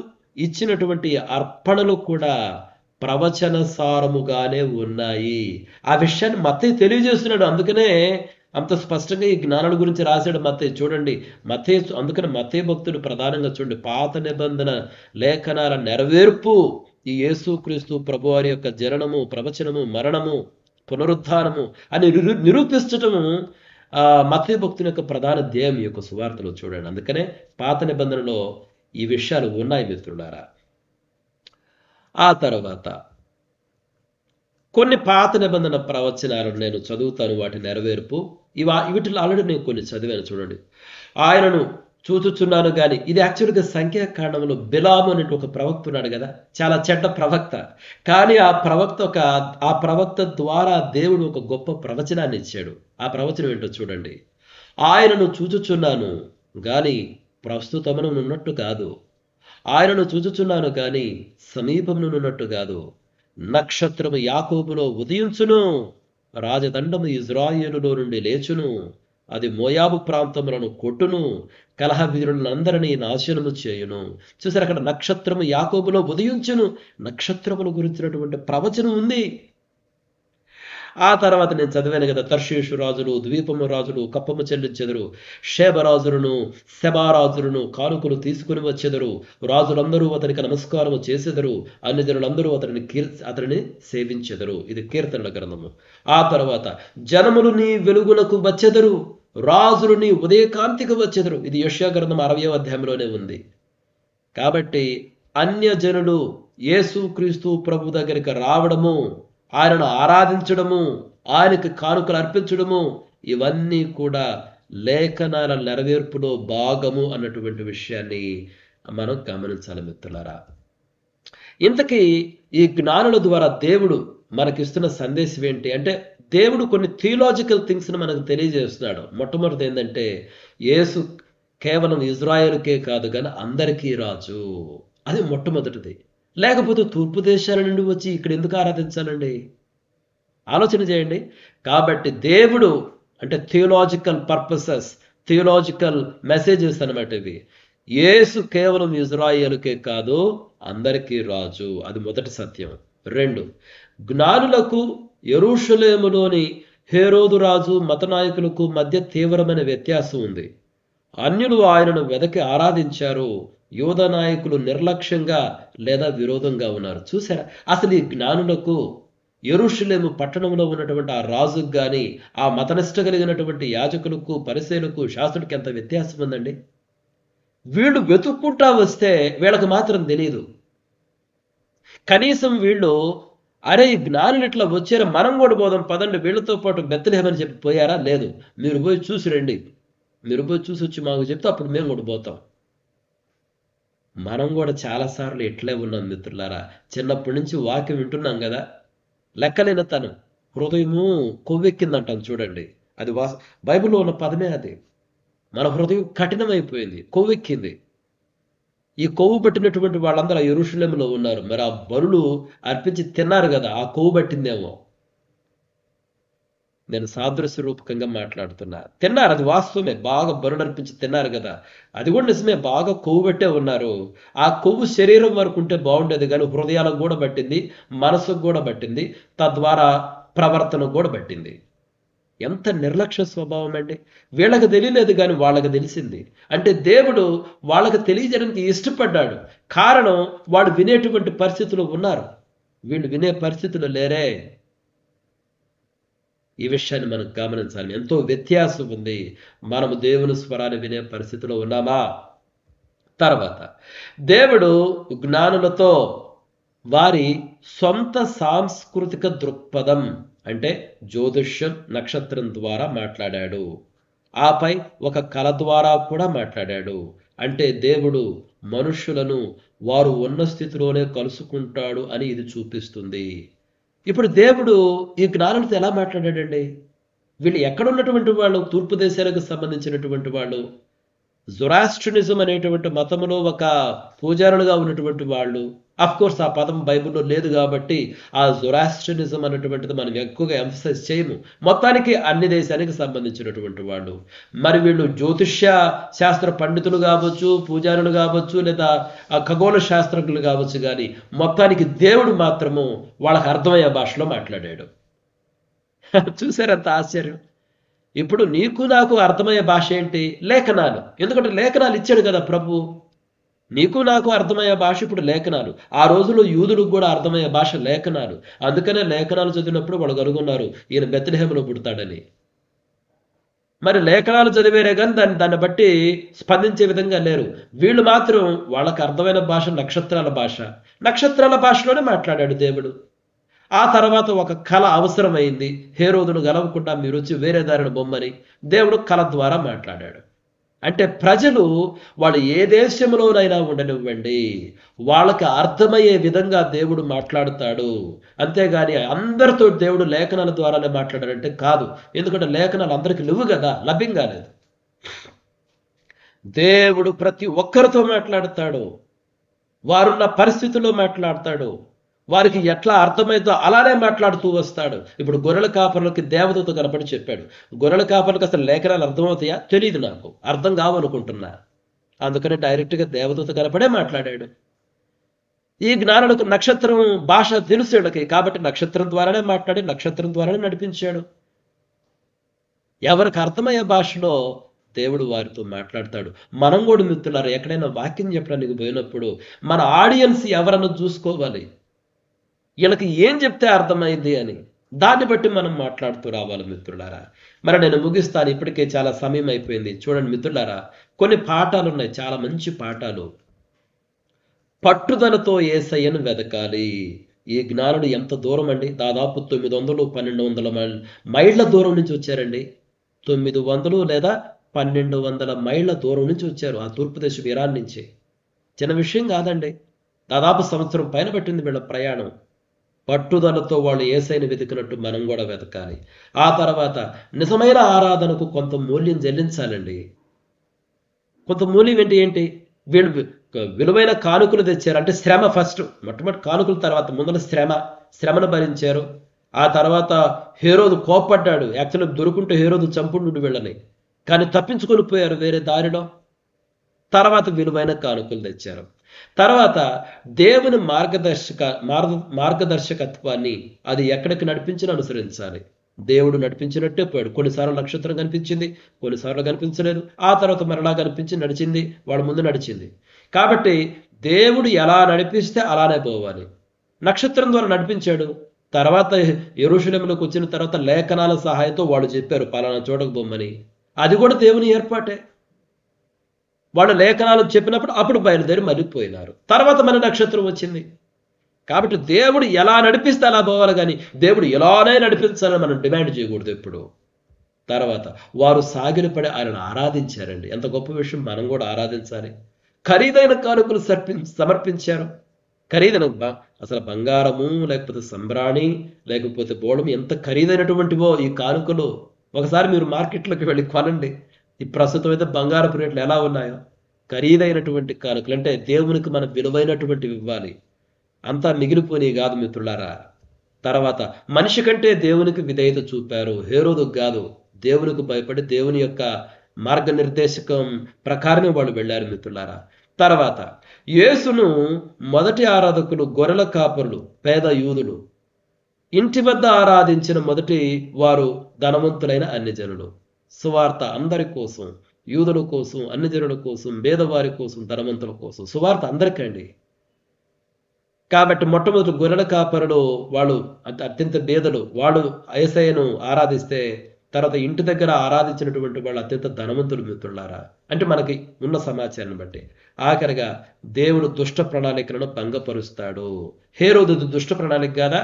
ఇచ్చినటువంటి అర్పణలు కూడా ప్రవచన సారముగానే ఉన్నాయి. ఆ విషయాన్ని మత్తయి తెలియజేస్తున్నాడు. అందుకనే అంత స్పష్టంగా ఈ జ్ఞానుల గురించి రాశాడు మత్తయి. చూడండి, అందుకని మత్తయి భక్తుడు ప్రధానంగా చూడండి, పాత నిబంధన లేఖనాల నెరవేర్పు ఈ యేసుక్రీస్తు ప్రభువారి యొక్క జననము, ప్రవచనము, మరణము, పునరుద్ధానము అని నిరూపించటము మత్తయి భక్తుని యొక్క ప్రధాన ధ్యేయం ఈ యొక్క సువార్తలో చూడండి. అందుకనే పాత నిబంధనలో ఈ విషయాలు ఉన్నాయి మిత్రులారా. ఆ తర్వాత కొన్ని పాత నిబంధన ప్రవచనాలను నేను చదువుతాను, వాటి నెరవేర్పు. వీటిలో ఆల్రెడీ నేను కొన్ని చదివాను. చూడండి, ఆయనను చూచుచున్నాను కానీ, ఇది యాక్చువల్గా సంఖ్యాకాండంలో బిలాము అనే ఒక ప్రవక్త ఉన్నాడు కదా, చాలా చెడ్డ ప్రవక్త. కానీ ఆ ప్రవక్త ద్వారా దేవుడు ఒక గొప్ప ప్రవచనాన్ని ఇచ్చాడు. ఆ ప్రవచనం ఏంటో చూడండి. ఆయనను చూచుచున్నాను గాని ప్రస్తుతమునున్నట్టు కాదు, ఆయనను చూచుచున్నాను గాని సమీపమునున్నట్టు కాదు. నక్షత్రము యాకోబులో ఉదయించును, రాజదండము ఇజ్రాయేలులో నుండి లేచును, అది మోయాబు ప్రాంతములను కొట్టును, కలహవీరులందరినీ నాశనము చేయును. చూసారు, అక్కడ నక్షత్రము యాకోబులో ఉదయించును, నక్షత్రముల గురించినటువంటి ప్రవచనం ఉంది. ఆ తర్వాత నేను చదివాను కదా, తర్షీషు రాజులు, ద్వీపము రాజులు కప్పము చెల్లించెదరు, షేబరాజులను శబారాజులను కానుకలు తీసుకుని వచ్చెదరు, రాజులందరూ అతనికి నమస్కారము చేసెదరు, అన్ని జనులందరూ అతనిని సేవించెదరు. ఇది కీర్తనల గ్రంథము. ఆ తర్వాత జనములు నీ వెలుగులకు వచ్చెదరు, రాజులు నీ ఉదయకాంతికి వచ్చెదరు. ఇది యెషయా గ్రంథం 60వ అధ్యాయంలోనే ఉంది. కాబట్టి అన్యజనులు యేసుక్రీస్తు ప్రభు దగ్గరికి రావడము, ఆయనను ఆరాధించడము, ఆయనకి కానుకలు అర్పించడము, ఇవన్నీ కూడా లేఖనాల నెరవేర్పులో భాగము అన్నటువంటి విషయాన్ని మనం గమనించాలి మిత్రులారా. ఇంతకీ ఈ జ్ఞానుల ద్వారా దేవుడు మనకిస్తున్న సందేశం ఏంటి అంటే, దేవుడు కొన్ని థియలాజికల్ థింగ్స్ని మనకు తెలియజేస్తున్నాడు. మొట్టమొదటి ఏంటంటే, యేసు కేవలం ఇజ్రాయేలుకే కాదు కానీ అందరికీ రాజు. అది మొట్టమొదటిది. లేకపోతే తూర్పు దేశాల నుండి వచ్చి ఇక్కడ ఎందుకు ఆరాధించాలండి? ఆలోచన చేయండి. కాబట్టి దేవుడు అంటే థియలాజికల్ పర్పసెస్, థియలాజికల్ మెసేజెస్ అన్నమాట ఇవి. యేసు కేవలం ఇజ్రాయేలుకే కాదు అందరికీ రాజు. అది మొదటి సత్యం. 2, జ్ఞానులకు యెరూషలేములోని హేరోదు రాజు మత నాయకులకు మధ్య తీవ్రమైన వ్యత్యాసం ఉంది. అన్యులు ఆయనను వెదకి ఆరాధించారు, యూద నాయకులు నిర్లక్ష్యంగా లేదా విరోధంగా ఉన్నారు. చూసారా, అసలు ఈ జ్ఞానులకు యెరూషలేము పట్టణంలో ఉన్నటువంటి ఆ రాజుకు కానీ, ఆ మతనిష్ట కలిగినటువంటి యాజకులకు, పరిసయ్యులకు, శాస్త్రుడికి ఎంత వ్యత్యాసం ఉందండి. వీళ్ళు వెతుక్కుంటా వస్తే వీళ్ళకి మాత్రం తెలియదు. కనీసం వీళ్ళు అరే ఈ జ్ఞానులు ఇట్లా వచ్చారా, మనం కూడా పోదాం పదండి వీళ్ళతో పాటు బెత్లెహేమని చెప్పి పోయారా? లేదు, మీరు పోయి చూసి రండి, మీరు పోయి చూసి వచ్చి మాకు చెప్తే అప్పుడు మేము కూడా పోతాం. మనం కూడా చాలాసార్లు ఇట్లే ఉన్నాం మిత్రులారా. చిన్నప్పటి నుంచి వాక్యం వింటున్నాం కదా, లెక్కలేని తను హృదయము కొవ్వెక్కిందంటాం చూడండి. అది బైబిల్లో ఉన్న పదమే అది. మన హృదయం కఠినమైపోయింది, కొవ్వెక్కింది. ఈ కొవ్వు పట్టినటువంటి వాళ్ళందరూ యెరూషలేములో ఉన్నారు. మరి ఆ బలులు అర్పించి తిన్నారు కదా, ఆ కొవ్వు పట్టిందేమో. నేను సాదృశ్య రూపకంగా మాట్లాడుతున్నా. తిన్నారు, అది వాస్తవమే, బాగా బరుడు అర్పించి తిన్నారు కదా, అది కూడా నిజమే, బాగా కొవ్వు పెట్టే ఉన్నారు. ఆ కొవ్వు శరీరం వరకు ఉంటే బాగుండేది కానీ హృదయాలకు కూడా పట్టింది, మనసుకు కూడా పట్టింది, తద్వారా ప్రవర్తనకు కూడా పట్టింది. ఎంత నిర్లక్ష్య స్వభావం అండి. వీళ్ళకి తెలియలేదు కానీ వాళ్ళకి తెలిసింది. అంటే దేవుడు వాళ్ళకి తెలియజేయడానికి ఇష్టపడ్డాడు. కారణం వాళ్ళు వినేటువంటి పరిస్థితులు ఉన్నారు, వీళ్ళు వినే పరిస్థితులు లేరే. ఈ విషయాన్ని మనం గమనించాలి. ఎంతో వ్యత్యాసం ఉంది. మనము దేవుని స్వరాన్ని వినే పరిస్థితిలో ఉన్నామా? తర్వాత దేవుడు జ్ఞానులతో వారి సొంత సాంస్కృతిక దృక్పథం అంటే జ్యోతిష్యం, నక్షత్రం ద్వారా మాట్లాడాడు. ఆపై ఒక కళ ద్వారా కూడా మాట్లాడాడు. అంటే దేవుడు మనుషులను వారు ఉన్న స్థితిలోనే కలుసుకుంటాడు అని ఇది చూపిస్తుంది. ఇప్పుడు దేవుడు ఈ జ్ఞానులతో ఎలా మాట్లాడాడండి? వీళ్ళు ఎక్కడ ఉన్నటువంటి వాళ్ళు? తూర్పు దేశాలకు సంబంధించినటువంటి వాళ్ళు, జొరాస్ట్రియనిజం అనేటువంటి మతములో ఒక పూజారులుగా ఉన్నటువంటి వాళ్ళు, అఫ్ కోర్స్ ఆ పదం బైబిల్లో లేదు కాబట్టి ఆ జొరాస్ట్రియనిజం అనేటువంటిది మనం ఎక్కువగా ఎంఫసైజ్ చేయము. మొత్తానికి అన్ని దేశానికి సంబంధించినటువంటి వాళ్ళు. మరి వీళ్ళు జ్యోతిష్య శాస్త్ర పండితులు కావచ్చు, పూజారులు కావచ్చు, లేదా ఖగోళ శాస్త్రజ్ఞులు కావచ్చు, కానీ మొత్తానికి దేవుడు మాత్రము వాళ్ళకి అర్థమయ్యే భాషలో మాట్లాడాడు. చూసారంత ఆశ్చర్యం. ఇప్పుడు నీకు నాకు అర్థమయ్యే భాష ఏంటి? లేఖనాలు. ఎందుకంటే లేఖనాలు ఇచ్చాడు కదా ప్రభు. నీకు నాకు అర్థమయ్యే భాష ఇప్పుడు లేఖనాలు. ఆ రోజుల్లో యూదులకు కూడా అర్థమయ్యే భాష లేఖనాలు. అందుకనే లేఖనాలు చదివినప్పుడు వాళ్ళు కనుగొన్నారు ఈయన బెత్లెహేములో పుడతాడని. మరి లేఖనాలు చదివేరే కానీ దాన్ని బట్టి స్పందించే విధంగా లేరు. వీళ్ళు మాత్రం వాళ్ళకి అర్థమైన భాష నక్షత్రాల భాష. నక్షత్రాల భాషలోనే మాట్లాడాడు దేవుడు. ఆ తర్వాత ఒక కళ అవసరమైంది. హేరోదును గెలవకుండా మీరు వచ్చి వేరే దారిని బొమ్మని దేవుడు కళ ద్వారా మాట్లాడాడు. అంటే ప్రజలు వాళ్ళు ఏ దేశంలోనైనా ఉండనివ్వండి, వాళ్ళకి అర్థమయ్యే విధంగా దేవుడు మాట్లాడుతాడు. అంతేగాని అందరితో దేవుడు లేఖనాల ద్వారానే మాట్లాడాడంటే కాదు. ఎందుకంటే లేఖనాలు అందరికీ లేవు కదా, లభ్యం కాలేదు. దేవుడు ప్రతి ఒక్కరితో మాట్లాడతాడు. వారున్న పరిస్థితుల్లో మాట్లాడతాడు. వారికి ఎట్లా అర్థమైందో అలానే మాట్లాడుతూ వస్తాడు. ఇప్పుడు గొర్రెల కాపర్లకి దేవదూత కనపడి చెప్పాడు. గొర్రెల కాపర్లకు అసలు లేఖనాలు అర్థమవుతాయా తెలియదు, నాకు అర్థం కావనుకుంటున్నా. అందుకని డైరెక్ట్గా దేవదూత కనపడే మాట్లాడాడు. ఈ జ్ఞానులకు నక్షత్రం భాష తెలుసుడికి, కాబట్టి నక్షత్రం ద్వారానే మాట్లాడి నక్షత్రం ద్వారానే నడిపించాడు. ఎవరికి అర్థమయ్యే భాషలో దేవుడు వారితో మాట్లాడతాడు. మనం కూడా మిత్రులారా ఎక్కడైనా వాక్యం చెప్పడానికి పోయినప్పుడు మన ఆడియన్స్ ఎవరన్నా చూసుకోవాలి. వీళ్ళకి ఏం చెప్తే అర్థమైంది అని, దాన్ని బట్టి మనం మాట్లాడుతూ రావాలి మిత్రులారా. మరి నేను ముగిస్తాను, ఇప్పటికే చాలా సమయం అయిపోయింది. చూడండి మిత్రులారా, కొన్ని పాఠాలు ఉన్నాయి, చాలా మంచి పాఠాలు. పట్టుదలతో యేసయ్యను వెదకాలి. ఈ జ్ఞానుడు ఎంత దూరం అండి, దాదాపు 900-1200 మైళ్ళ దూరం నుంచి వచ్చారండి. 900 లేదా 1200 మైళ్ళ దూరం నుంచి వచ్చారు, ఆ తూర్పు దేశం ఇరాన్ నుంచి. చిన్న విషయం కాదండి. దాదాపు సంవత్సరం పైన పట్టింది వీళ్ళ ప్రయాణం. పట్టుదలతో వాళ్ళు యేసయ్యను వెతికినట్టు మనం కూడా వెతకాలి. ఆ తర్వాత నిజమైన ఆరాధనకు కొంత మూల్యం చెల్లించాలండి. కొంత మూల్యం ఏంటి? వీళ్ళు విలువైన కానుకలు తెచ్చారు. అంటే శ్రమ ఫస్ట్, మొట్టమొదటి కానుకల తర్వాత ముందర శ్రమను భరించారు. ఆ తర్వాత హేరోదు కోప్పడ్డాడు. యాక్చువల్గా దొరుకుంటే హేరోదు చంపుండు వీళ్ళని, కానీ తప్పించుకొని పోయారు వేరే దారిలో. తర్వాత విలువైన కానుకలు తెచ్చారు. తర్వాత దేవుని మార్గదర్శకత్వాన్ని అది ఎక్కడికి నడిపించినా అనుసరించాలి. దేవుడు నడిపించినట్టే పోయాడు. కొన్నిసార్లు నక్షత్రం కనిపించింది, కొన్నిసార్లు కనిపించలేదు. ఆ తర్వాత మరలా కనిపించి నడిచింది, వాళ్ళ ముందు నడిచింది. కాబట్టి దేవుడు ఎలా నడిపిస్తే అలానే పోవాలి. నక్షత్రం ద్వారా నడిపించాడు. తర్వాత యెరూషలేములోకి వచ్చిన తర్వాత లేఖనాల సహాయంతో వాళ్ళు చెప్పారు పలానా చోటకు బొమ్మని. అది కూడా దేవుని ఏర్పాటే. వాళ్ళు లేఖనాలు చెప్పినప్పుడు అప్పుడు బయలుదేరి మళ్ళీ పోయినారు. తర్వాత మన నక్షత్రం వచ్చింది. కాబట్టి దేవుడు ఎలా నడిపిస్తే అలా పోవాలి, కానీ దేవుడు ఎలానే నడిపించాలని మనం డిమాండ్ చేయకూడదు ఎప్పుడు. తర్వాత వారు సాగిలపడి ఆయనను ఆరాధించారండి. ఎంత గొప్ప విషయం, మనం కూడా ఆరాధించాలి. ఖరీదైన కానుకలు సమర్పించారు. ఖరీదైన అసలు బంగారము, లేకపోతే సంబ్రాణి, లేకపోతే బోళం, ఎంత ఖరీదైనటువంటివో ఈ కానుకలు. ఒకసారి మీరు మార్కెట్లోకి వెళ్ళి కొనండి. ఈ ప్రస్తుతం అయితే బంగారపు రేట్లు ఎలా ఉన్నాయో. ఖరీదైనటువంటి కానుకలు అంటే దేవునికి మనం విలువైనటువంటివి ఇవ్వాలి. అంతా మిగిలిపోయి కాదు మిత్రులారా. తర్వాత మనిషి కంటే దేవునికి విధేయత చూపారు. హేరోదుకు కాదు, దేవునికి భయపడి దేవుని యొక్క మార్గనిర్దేశకం ప్రకారమే వాళ్ళు వెళ్ళారు మిత్రులారా. తర్వాత యేసును మొదటి ఆరాధకులు గొర్రెల కాపరులు, పేద యూదులు. ఇంటి వద్ద ఆరాధించిన మొదటి వారు ధనవంతులైన అన్ని జనులు. సువార్త అందరి కోసం, యూదుల కోసం, అన్ని జనుల కోసం, పేదవారి కోసం, ధనవంతుల కోసం. సువార్త అందరికండి. కాబట్టి మొట్టమొదటి గొర్రెల కాపరులు వాళ్ళు అత్యంత పేదలు. వాళ్ళు యేసయ్యను ఆరాధిస్తే తర్వాత ఇంటి దగ్గర ఆరాధించినటువంటి వాళ్ళు అత్యంత ధనవంతులు మిత్రులారా. అంటే మనకి ఉన్న సమాచారాన్ని బట్టి. ఆఖరిగా దేవుడు దుష్ట ప్రణాళికలను భంగపరుస్తాడు. హేరోదు దుష్ట ప్రణాళిక కాదా?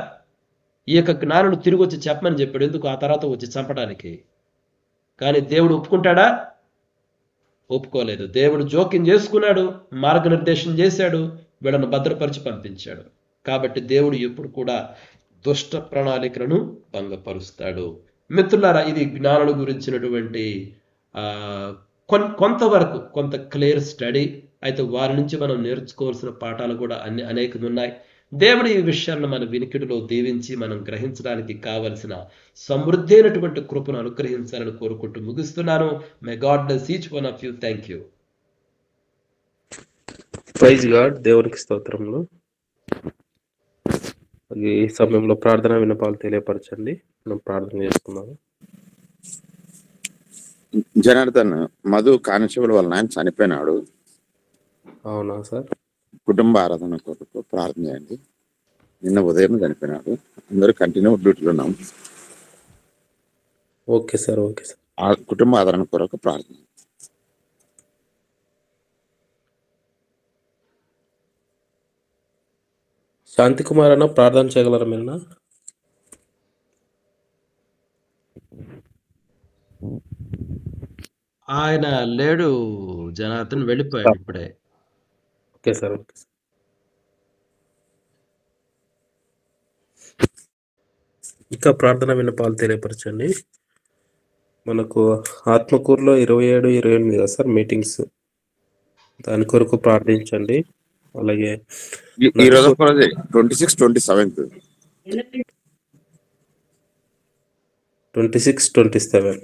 ఈ యొక్క జ్ఞానులు తిరిగి వచ్చి చెప్పమని చెప్పాడు. ఎందుకు? ఆ తర్వాత వచ్చి చంపడానికి. కానీ దేవుడు ఒప్పుకుంటాడా? ఒప్పుకోలేదు. దేవుడు జోక్యం చేసుకున్నాడు, మార్గనిర్దేశం చేశాడు, వీళ్ళను భద్రపరిచి పంపించాడు. కాబట్టి దేవుడు ఎప్పుడు కూడా దుష్ట ప్రణాళికలను భంగపరుస్తాడు. మిత్రులారా, ఇది జ్ఞానుల గురించినటువంటి కొంతవరకు కొంత క్లియర్ స్టడీ. అయితే వారి నుంచి మనం నేర్చుకోవాల్సిన పాఠాలు కూడా అనేకం ఉన్నాయి. దేవుడు ఈ విషయాలను మన వినికిడిలో దీవించి మనం గ్రహించడానికి కావలసిన సమృద్ధి అయినటువంటి కృపను అనుగ్రహించాలని కోరుకుంటూ ముగిస్తున్నాను. May God bless each one of you. Thank you. Praise God. దేవునికి స్తోత్రములు. ఈ సమయంలో ప్రార్థన విన్నపాలు తెలియపరచండి. మనం ప్రార్థన చేసుకున్నాము. జనార్దన్, మధు కానిస్టేబుల్ వాళ్ళ నాయన చనిపోయినాడు. అవునా సార్? కుటుంబ ఆరాధన కొరకు ప్రార్థన చేయండి. నిన్న ఉదయం చనిపోయినాడు. అందరూ కంటిన్యూ డ్యూటీలో ఉన్నాం. Okay sir. Okay sir. కుటుంబ ఆదరణ కొరకు ప్రార్థన. శాంతి కుమార్ అన్న ప్రార్థన చేయగలరా మీరు? ఆయన లేడు జనార్దన్, వెళ్ళిపోయాడు ఇప్పుడే. Okay sir. Okay sir. ఇంకా ప్రార్థన విన్నపాలు తెలియపరచండి. మనకు ఆత్మకూరులో 27, 28 కదా సార్ మీటింగ్స్. దాని కొరకు ప్రార్థించండి. అలాగే ఈ రోజు 26, 27 26, 27.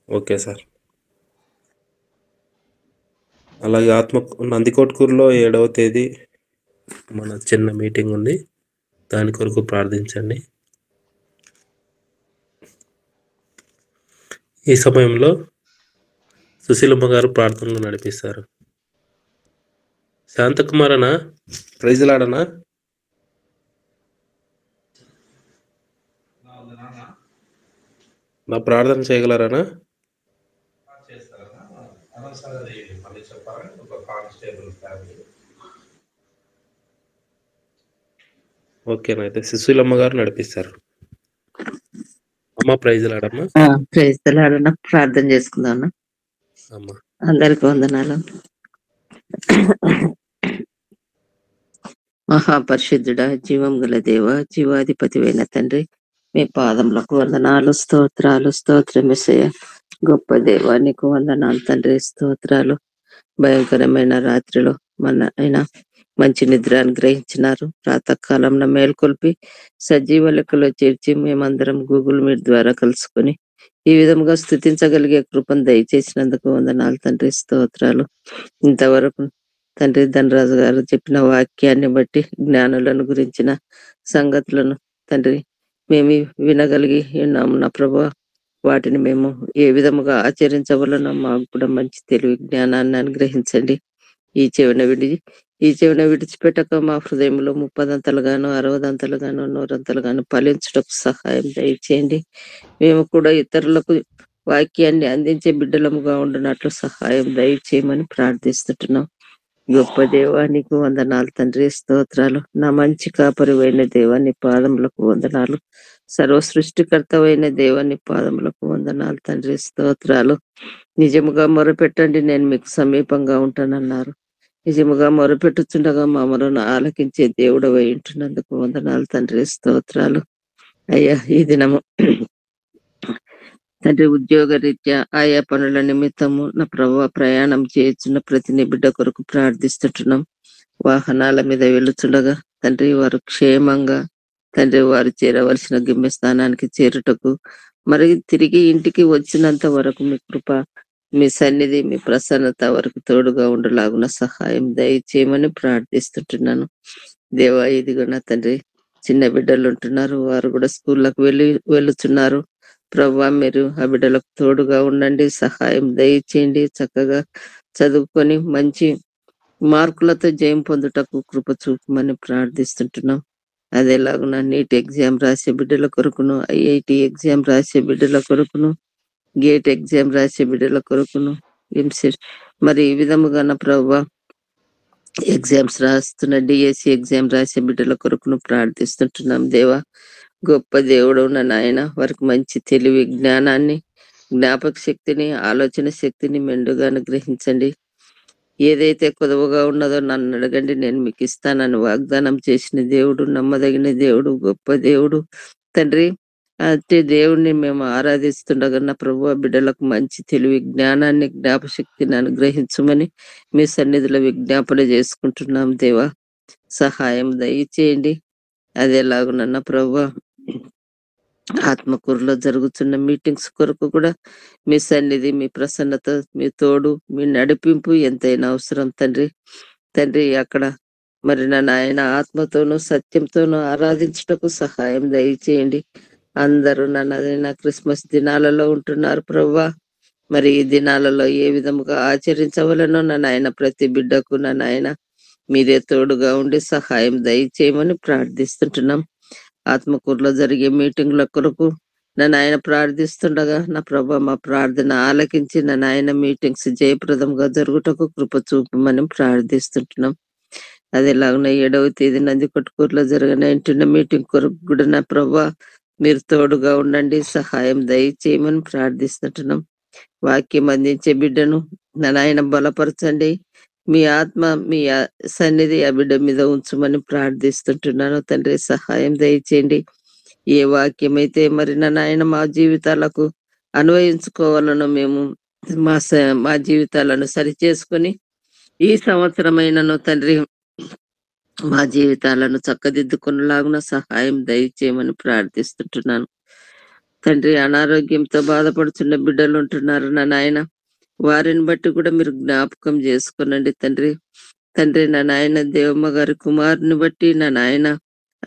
Okay sir. అలాగే నందికొట్కూరులో 7వ తేదీ మన చిన్న మీటింగ్ ఉంది. దాని కొరకు ప్రార్థించండి. ఈ సమయంలో సుశీలమ్మ గారు ప్రార్థనలు నడిపిస్తారు. శాంతకుమార్ అన్న ప్రైజ్లాడనా? నా ప్రార్థన చేయగలరానా? ఓకేనైతే సుశీలమ్మ గారు నడిపిస్తారు. అమ్మ ప్రైజ్లాడమ్మా. ప్రైజ్లాడన్నా. ప్రార్థన చేసుకుందాం అమ్మా. అందరికి వందనాలు. మహాపరిశుద్ధుడా, జీవం గల దేవ, జీవాధిపతివైన తండ్రి, మీ పాదములకు వందనాలు, స్తోత్రాలు. స్తోత్రమేసయ్య. గొప్ప దేవ, నీకు వందనాలు తండ్రి, స్తోత్రాలు. భయంకరమైన రాత్రిలో మన అయినా మంచి నిద్ర అనుగ్రహించినారు. ప్రాతకాలంలో మేల్కొల్పి సజీవ లెక్కలో చేర్చి మేమందరం గూగుల్ మీట్ ద్వారా కలుసుకొని ఈ విధంగా స్తుతించగలిగే కృపను దయచేసినందుకు వందనాలు తండ్రి, స్తోత్రాలు. ఇంతవరకు తండ్రి ధనరాజు గారు చెప్పిన వాక్యాన్ని బట్టి జ్ఞానులను గురించిన సంగతులను తండ్రి మేము వినగలిగి ఉన్నాము నా ప్రభా. వాటిని మేము ఏ విధముగా ఆచరించవలనో మాకు కూడా మంచి తెలివి జ్ఞానాన్ని అనుగ్రహించండి. ఈ చెవిన విడిచిపెట్టక మా హృదయంలో 30 60 100 ఫలించుటకు సహాయం దయచేయండి. మేము కూడా ఇతరులకు వాక్యాన్ని అందించే బిడ్డలముగా ఉండునట్లు సహాయం దయచేయమని ప్రార్థిస్తుంటున్నాం. గొప్ప దేవానికి వందనాలు తండ్రి, స్తోత్రాలు. నా మంచి కాపరివైన దేవాన్ని పాదములకు వందనాలు. సర్వ సృష్టికర్తవైన దేవాన్ని పాదములకు వందనాలు తండ్రి, స్తోత్రాలు. నిజముగా మొరపెట్టండి, నేను మీకు సమీపంగా ఉంటానన్నారు. నిజముగా మొరపెట్టుచుండగా మా మొరను ఆలకించే దేవుడవై ఉంటున్నందుకు వందనాలు తండ్రి, స్తోత్రాలు. అయ్యా, ఈ దినము తండ్రి ఉద్యోగ రీత్యా ఆయా పనుల నిమిత్తము నా ప్రభువ ప్రయాణం చేస్తున్న ప్రతి బిడ్డ కొరకు ప్రార్థిస్తుంటున్నాం. వాహనాల మీద వెళుతుండగా తండ్రి వారు క్షేమంగా తండ్రి వారు చేరవలసిన గమ్యస్థానానికి చేరుటకు మరి తిరిగి ఇంటికి వచ్చినంత వరకు మీ కృప, మీ సన్నిధి, మీ ప్రసన్నత వరకు తోడుగా ఉండలాగున సహాయం దయచేయమని ప్రార్థిస్తుంటున్నాను. దేవా, ఇదిగో నా తండ్రి చిన్న బిడ్డలు ఉంటున్నారు, వారు కూడా స్కూళ్ళకు వెళుతున్నారు. ప్రభువా, మీరు ఆ బిడ్డలకు తోడుగా ఉండండి, సహాయం దయచేయండి. చక్కగా చదువుకొని మంచి మార్కులతో జయం పొందుటకు కృప చూపమని ప్రార్థిస్తుంటున్నాం. అదేలాగున నీట్ ఎగ్జామ్ రాసే బిడ్డల కొరకును, IIT ఎగ్జామ్ రాసే బిడ్డల కొరకును, గేట్ ఎగ్జామ్ రాసే బిడ్డల కొరకును, మరి ఈ విధముగా నా ప్రభువా ఎగ్జామ్స్ రాస్తున్న DSE ఎగ్జామ్ రాసే బిడ్డల కొరకును ప్రార్థిస్తుంటున్నాం. దేవా, గొప్ప దేవుడు నాయన, వారికి మంచి తెలివి, జ్ఞానాన్ని, జ్ఞాపక శక్తిని, ఆలోచన శక్తిని మెండుగా అనుగ్రహించండి. ఏదైతే కొదవగా ఉన్నదో నన్ను అడగండి, నేను మీకు ఇస్తానని వాగ్దానం చేసిన దేవుడు, నమ్మదగిన దేవుడు, గొప్ప దేవుడు తండ్రి. అయితే దేవుణ్ణి మేము ఆరాధిస్తుండగా నా ప్రభు బిడ్డలకు మంచి తెలివి జ్ఞానాన్ని జ్ఞాపశక్తిని అనుగ్రహించమని మీ సన్నిధిలో విజ్ఞాపన చేసుకుంటున్నాం దేవా. సహాయం దయచేయండి. అదేలాగునన్న ప్రభు ఆత్మకూరులో జరుగుతున్న మీటింగ్స్ కొరకు కూడా మీ సన్నిధి, మీ ప్రసన్నత, మీ తోడు, మీ నడిపింపు ఎంతైనా అవసరం తండ్రి. తండ్రి అక్కడ మరి నా నాయన ఆత్మతోనూ సత్యంతోనూ ఆరాధించుటకు సహాయం దయచేయండి. అందరూ నా క్రిస్మస్ దినాలలో ఉంటున్నారు ప్రభువా. మరి ఈ దినాలలో ఏ విధముగా ఆచరించవలనో నా నాయన ప్రతి బిడ్డకు నా నాయన మీరే తోడుగా ఉండి సహాయం దయచేయమని ప్రార్థిస్తుంటున్నాం. ఆత్మకూరులో జరిగే మీటింగ్ల కొరకు నా నాయన ప్రార్థిస్తుండగా నా ప్రభా మా ప్రార్థన ఆలకించి నా నాయన మీటింగ్స్ జయప్రదంగా జరుగుటకు కృప చూపమని ప్రార్థిస్తుంటున్నాం. అదేలాగా 7వ తేదీ నందికొట్కూరులో జరగని ఇంటిన మీటింగ్ కొరకు కూడా నా ప్రభా మీరు తోడుగా ఉండండి, సహాయం దయచేయమని ప్రార్థిస్తుంటున్నాం. వాక్యం అందించే బిడ్డను నా నాయన బలపరచండి. మీ ఆత్మ మీ సన్నిధి ఆ బిడ్డ మీద ఉంచమని ప్రార్థిస్తుంటున్నాను తండ్రి. సహాయం దయచేయండి. ఏ వాక్యం అయితే మరి నా నాయన మా జీవితాలకు అన్వయించుకోవాలనో మేము మా జీవితాలను సరిచేసుకొని ఈ సంవత్సరమైనను తండ్రి మా జీవితాలను చక్కదిద్దుకునేలాగున సహాయం దయచేయమని ప్రార్థిస్తుంటున్నాను తండ్రి. అనారోగ్యంతో బాధపడుతున్న బిడ్డలు ఉంటున్నారు నా నాయన, వారిని బట్టి కూడా మీరు జ్ఞాపకం చేసుకునండి తండ్రి. తండ్రి నా నాయన దేవమ్మ గారి కుమారుని బట్టి నా నాయన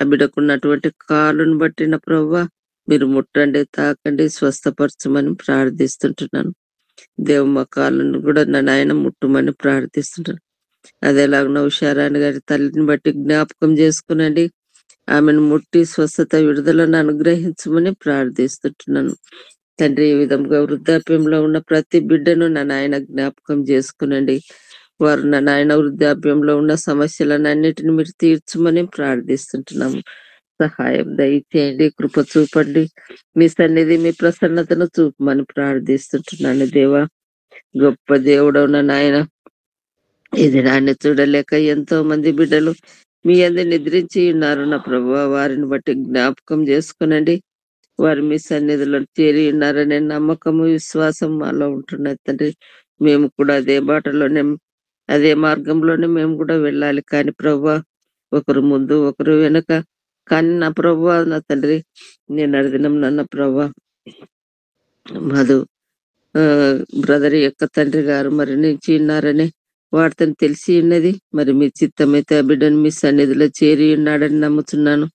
ఆ బిడ్డకున్నటువంటి కాలుని బట్టి నా ప్రభువా మీరు ముట్టండి, తాకండి, స్వస్థపరచమని ప్రార్థిస్తుంటున్నాను. దేవమ్మ కాళ్ళను కూడా నా నాయన ముట్టుమని ప్రార్థిస్తుంటాను. అదేలాగా ఉషారాణి గారి తల్లిని బట్టి జ్ఞాపకం చేసుకునండి, ఆమెను ముట్టి స్వస్థత విడుదలను అనుగ్రహించమని ప్రార్థిస్తుంటున్నాను తండ్రి. ఈ విధంగా వృద్ధాప్యంలో ఉన్న ప్రతి బిడ్డను నా నాయన జ్ఞాపకం చేసుకునండి. వారు నా నాయన వృద్ధాప్యంలో ఉన్న సమస్యలను అన్నిటిని మీరు తీర్చమని ప్రార్థిస్తుంటున్నాము. సహాయం దయచేయండి, కృప చూపండి, మీ సన్నిధి మీ ప్రసన్నతను చూపమని ప్రార్థిస్తుంటున్నాను దేవా. గొప్ప దేవుడవు నా నాయన, ఈ దినాన్ని చూడలేక ఎంతో మంది బిడ్డలు మీ అందరి నిద్రించి ఉన్నారు నా ప్రభువా. వారిని బట్టి జ్ఞాపకం చేసుకునండి. వారు మీ సన్నిధిలో చేరి ఉన్నారనే నమ్మకము విశ్వాసం మాలో ఉంటున్నది తండ్రి. మేము కూడా అదే బాటలోనే అదే మార్గంలోనే మేము కూడా వెళ్ళాలి. కానీ ప్రభువా ఒకరు ముందు ఒకరు వెనుక, కానీ నా ప్రభువా నా తండ్రి నేను అడిగినం నన్న ప్రభువా మధు బ్రదర్ యొక్క తండ్రి గారు మరణించి ఉన్నారని వాటితో తెలిసి ఉన్నది. మరి మీ చిత్తమైతే ఆ బిడ్డను మీ సన్నిధిలో చేరి ఉన్నాడని నమ్ముతున్నాను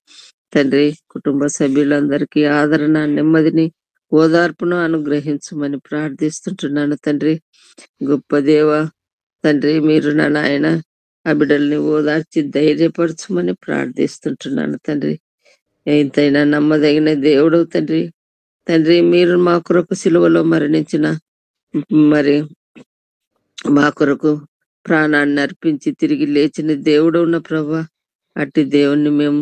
తండ్రి. కుటుంబ సభ్యులందరికీ ఆదరణ, నెమ్మదిని, ఓదార్పును అనుగ్రహించమని ప్రార్థిస్తుంటున్నాను తండ్రి. గొప్ప దేవ తండ్రి, మీరు నా నాయన ఆ బిడ్డల్ని ఓదార్చి ధైర్యపరచమని ప్రార్థిస్తుంటున్నాను తండ్రి. ఎంతైనా నమ్మదగిన దేవుడు తండ్రి. తండ్రి మీరు మా కొరకు సిలువలో మరణించిన మరి మా కొరకు ప్రాణాన్ని అర్పించి తిరిగి లేచిన దేవుడు ఉన్న ప్రభా, అట్టి దేవుణ్ణి మేము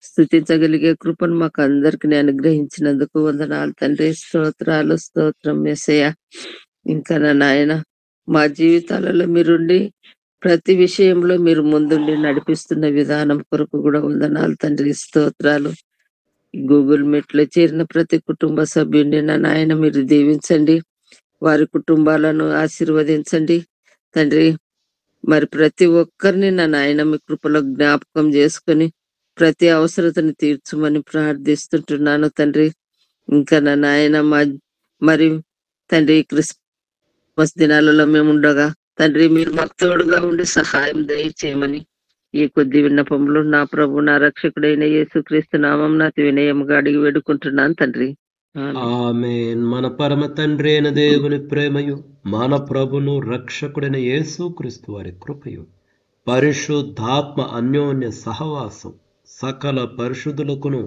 స్తుతించగలిగే కృపను మాకు అందరికి అనుగ్రహించినందుకు వందనాలు తండ్రి. స్తోత్రాలు, స్తోత్రం యేసయ్య. ఇంకా నా నాయన మా జీవితాలలో మీరుండి ప్రతి విషయంలో మీరు ముందుండి నడిపిస్తున్న విధానం కొరకు కూడా వందనాలు తండ్రి. స్తోత్రాలు. గూగుల్ మీట్ లో చేరిన ప్రతి కుటుంబ సభ్యుడిని నా నాయన మీరు దీవించండి, వారి కుటుంబాలను ఆశీర్వదించండి తండ్రి. మరి ప్రతి ఒక్కరిని నా నాయన మీ కృపలో జ్ఞాపకం చేసుకొని ప్రతి అవసరతను తీర్చమని ప్రార్థిస్తుంటున్నాను తండ్రి. ఇంకా నా నాయన మరి తండ్రి క్రిస్మస్ దినాలలో మేము ఉండగా తండ్రి మీరు మాకు తోడుగా ఉండి సహాయం దయచేయమని ఈ కొద్ది విన్నపంలో నా ప్రభు నా రక్షకుడైన యేసుక్రీస్తు నామం నాతి వినయముగా అడిగి వేడుకుంటున్నాను తండ్రి. ఆమేన్. మన పరమ తండ్రి అయిన దేవుని ప్రేమయు, మన ప్రభును రక్షకుడైన యేసుక్రీస్తు వారి కృపయు, పరిశుద్ధాత్మ అన్యోన్య సహవాసం సకల పరిశుద్ధులకును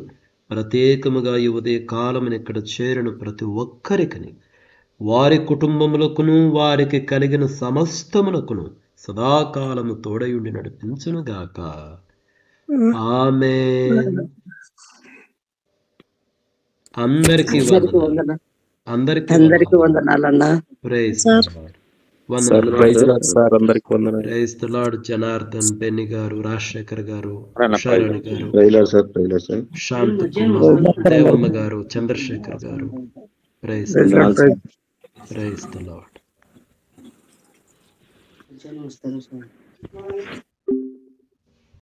ప్రత్యేకముగా ఈ ఉదయ కాలమున ఇక్కడ చేరిన ప్రతి ఒక్కరికిని, వారి కుటుంబములకును వారికి కలిగిన సమస్తములకును సదాకాలము తోడయుండి నడిపించునుగాక. ఆమేన్. అందరికీ అందరికీ వందనాలన్నా. Praise sir. Lord. Sir praise lord sir, అందరికి వందనాలు. Praise the lord. Janardhan, Benny గారు, రాజశేఖర్ గారు, అన్న ఉషారాణి గారు, ప్రైలర్ సార్, ప్రైలర్ సార్. శాంతి కుమార్, దేవమ్మ గారు, చంద్రశేఖర్ గారు. Praise the lord. Praise the lord.